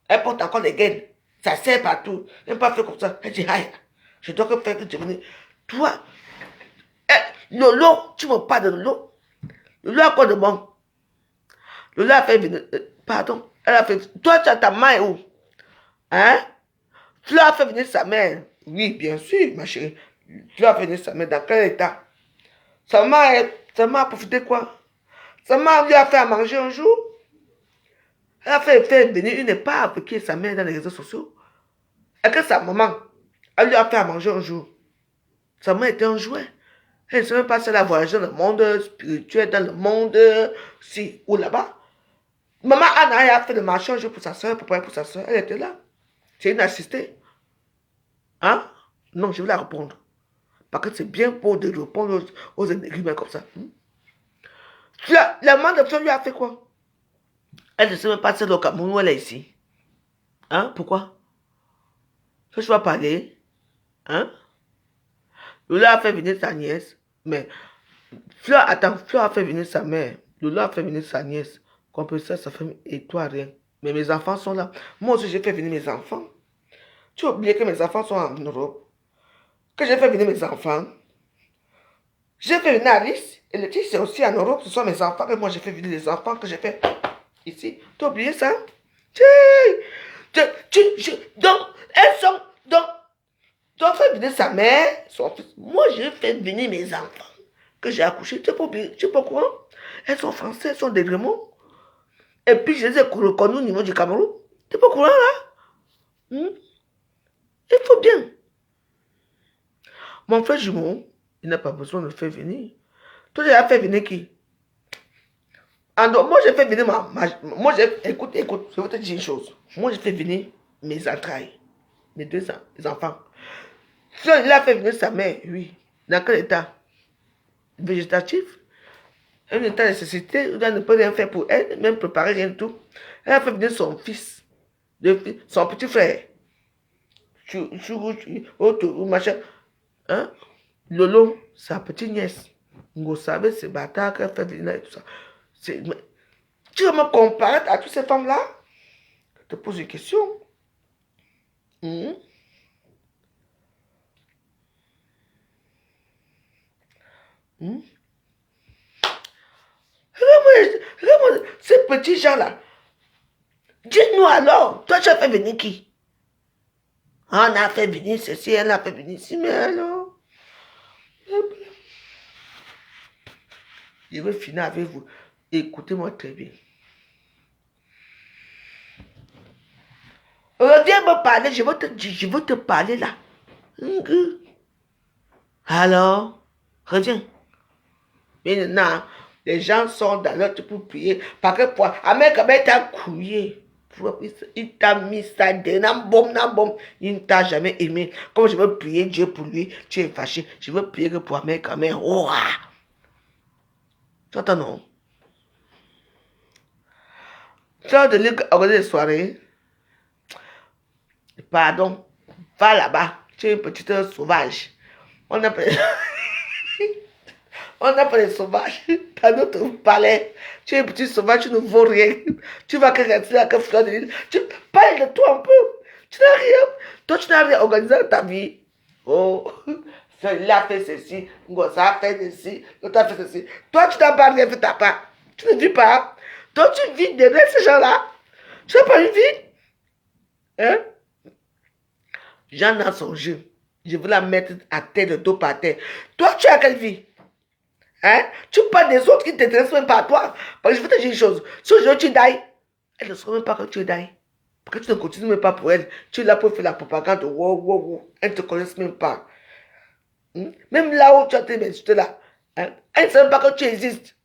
elle porte encore les gaines, ça sert partout. Elle n'a pas fait comme ça. Elle dit, aïe, je dois que faire que devenir. Toi, Lolo, tu me parles de Lolo. Lolo a quoi de bon? Lolo a fait venir, pardon, elle a fait, toi tu as ta main où? Hein? Tu l'as fait venir sa mère. Oui, bien sûr, ma chérie. Tu l'as fait venir sa mère, dans quel état? Sa mère a profité quoi? Sa mère lui a fait à manger un jour. Elle a fait venir une épave qui est sa mère dans les réseaux sociaux. Et que sa maman, elle lui a fait à manger un jour. Sa maman était un jouet. Elle ne sait même pas si elle a voyagé dans le monde spirituel, dans le monde ci ou là-bas. Maman Anna a fait le marché un jour pour sa soeur, pour sa soeur. Elle était là. C'est une assistée. Hein? Non, je vais la répondre. Parce que c'est bien beau de répondre aux énigmes comme ça. La maman de Fleur lui a fait quoi? Elle ne sait même pas si elle est au Cameroun ou elle est ici. Hein? Pourquoi? Je vais parler. Hein? Lola a fait venir sa nièce. Mais Fleur, attends, Fleur a fait venir sa mère. Lola a fait venir sa nièce. Qu'on peut ça, sa famille et toi, rien. Mais mes enfants sont là. Moi aussi, j'ai fait venir mes enfants. Tu as oublié que mes enfants sont en Europe. Que j'ai fait venir mes enfants. J'ai fait venir Alice. Et le titre, c'est aussi en Europe. Ce sont mes enfants. Et moi, j'ai fait venir les enfants que j'ai fait ici. Tu as oublié ça? Donc, elles sont... Donc, tu as fait venir sa mère, son fils. Moi, j'ai fait venir mes enfants que j'ai accouchés. Tu sais pas quoi? Elles sont françaises, elles sont des Grémaux. Et puis, je les ai reconnus au niveau du Cameroun. Tu sais pas quoi, là? Il faut bien. Mon frère jumeau, il n'a pas besoin de faire venir. Toi, tu as fait venir qui? Alors, moi, j'ai fait venir moi, écoute, je vais te dire une chose. Moi, j'ai fait venir mes entrailles. Mes deux les enfants. Il a fait venir sa mère, oui. Dans quel état? Végétatif. Un état de nécessité, où elle ne peut rien faire pour elle, même préparer rien du tout. Elle a fait venir son fils, son petit frère. Machin. Hein? Lolo, sa petite nièce. Vous savez, c'est bâtard qu'elle fait venir et tout ça. Tu vas me comparer à toutes ces femmes-là? Je te pose une question. Regarde-moi, ces petits gens-là. Dis-nous alors, toi tu as fait venir qui? On a fait venir ceci, elle a fait venir ici, mais alors... Je vais finir avec vous. Écoutez-moi très bien. Reviens me parler, je veux te parler là. Alors, reviens. Maintenant, les gens sont dans leur truc pour prier. Parce que pour Amérique, il t'a couillé. Il t'a mis ça dedans, il ne t'a jamais aimé. Comme je veux prier Dieu pour lui, tu es fâché. Je veux prier que pour Amérique, oh, tu entends non? Tu as de organiser des soirées. Pardon, va là-bas. Tu es une petite sauvage. On appelle... On n'a pas les sauvages dans notre palais. Tu es un petit sauvage, tu ne vaux rien. Tu vas que rester là, que fleur de l'île. Tu parles de toi un peu. Tu n'as rien. Toi, tu n'as rien organisé dans ta vie. Oh, celui-là a fait ceci, ça a fait ceci, l'autre a fait ceci. Toi, tu n'as pas rien fait ta part. Tu ne vis pas. Toi, tu vis derrière ces gens-là. Tu n'as pas une vie. Hein? J'en ai son jeu. Je veux la mettre à terre, de dos par terre. Toi, tu as quelle vie? Hein? Tu parles des autres qui ne t'intéressent même pas à toi. Parce que je veux te dire une chose. Si aujourd'hui tu dailles, elle ne saura même pas que tu dailles. Parce que tu ne continues même pas pour elle. Tu es là pour faire la propagande. Wow. Elle ne te connaissent même pas. Même là où tu as été m'insulter là. Hein? Elle ne sait même pas que tu existes.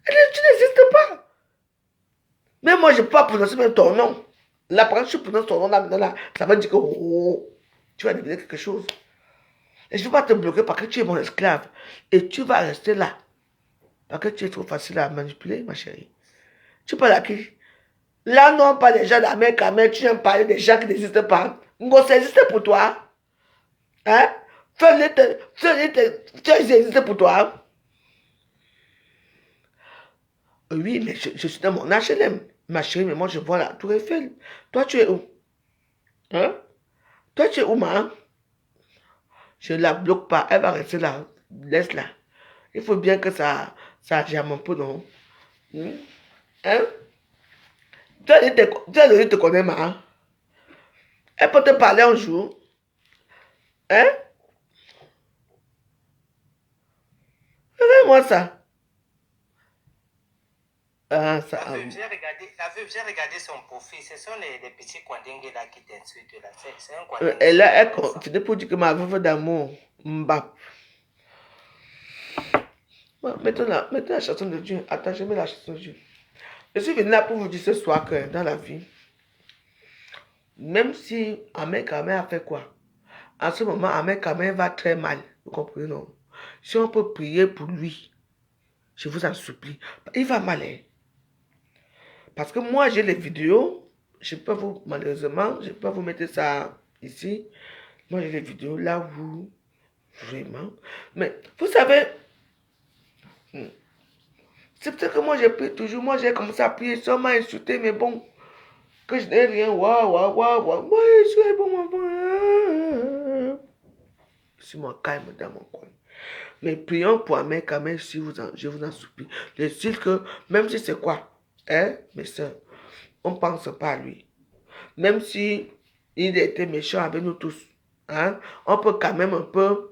Tu n'existes pas. Même moi, je ne peux pas prononcer même ton nom. Là, par exemple, je prononce ton nom là, ça veut dire que tu vas devenir quelque chose. Et je ne vais pas te bloquer parce que tu es mon esclave. Et tu vas rester là. Parce que tu es trop facile à manipuler, ma chérie. Tu parles à qui? Là, non, pas des gens d'Amérique, mais tu viens parler des gens qui n'existent pas. Ngo, ça existe pour toi. Hein? Tu existe pour toi. Oui, mais je suis dans mon HLM. Ma chérie, mais moi, je vois la Tour Eiffel. Toi, tu es où? Hein? Toi, tu es où, ma? Je ne la bloque pas. Elle va rester là. Laisse-la. Il faut bien que ça germe un peu, non? Hein? Tu as dit te connais, ma. Elle peut te parler un jour. Hein? Regarde-moi ça. Ah, La ça, veuve, j'ai regardé son profil. Ce sont les petits Kwandenge là qui t'insultent là. C'est un Kwandenge. elle là, elle continue pour dire que ma veuve d'amour, Mbap. Ouais, mettons la chanson de Dieu. Attends, je mets la chanson de Dieu. Je suis venu là pour vous dire ce soir que dans la vie, même si Ahmed Kamel a fait quoi, en ce moment, Ahmed Kamel va très mal. Vous comprenez, non? Si on peut prier pour lui, je vous en supplie. Il va mal, hein? Parce que moi, j'ai les vidéos. Je peux vous, malheureusement, je peux vous mettre ça ici. Moi, j'ai les vidéos là où, vraiment. Mais, vous savez, c'est peut-être que moi, j'ai pris toujours. Moi, j'ai commencé à prier, ça m'a insulté, mais bon, que je n'ai rien. Waouh, waouh, waouh, waouh. Moi, je suis bon, mon bon. Je suis mon calme dans mon coin. Mais prions pour Ahmed Kamel, si je vous en supplie. Je dis que, même si c'est quoi, hein, mes soeurs, on ne pense pas à lui. Même si il était méchant avec nous tous, hein, on peut quand même un peu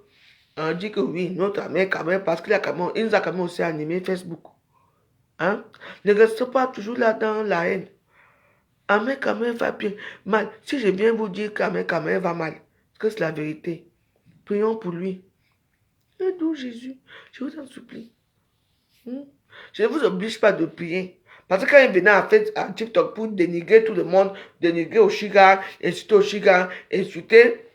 dire que oui, notre Ahmed Kamel, parce qu'il il nous a quand même aussi animé Facebook. Hein? Ne restez pas toujours là dans la haine. Ahmed Kamel va bien mal. Si je viens vous dire qu'Ahmed Kamel va mal, que c'est la vérité, prions pour lui. Aide-nous, Jésus, je vous en supplie. Je ne vous oblige pas de prier. Parce que quand il venait à TikTok pour dénigrer tout le monde, dénigrer Oshiga, insulter Oshiga, insulter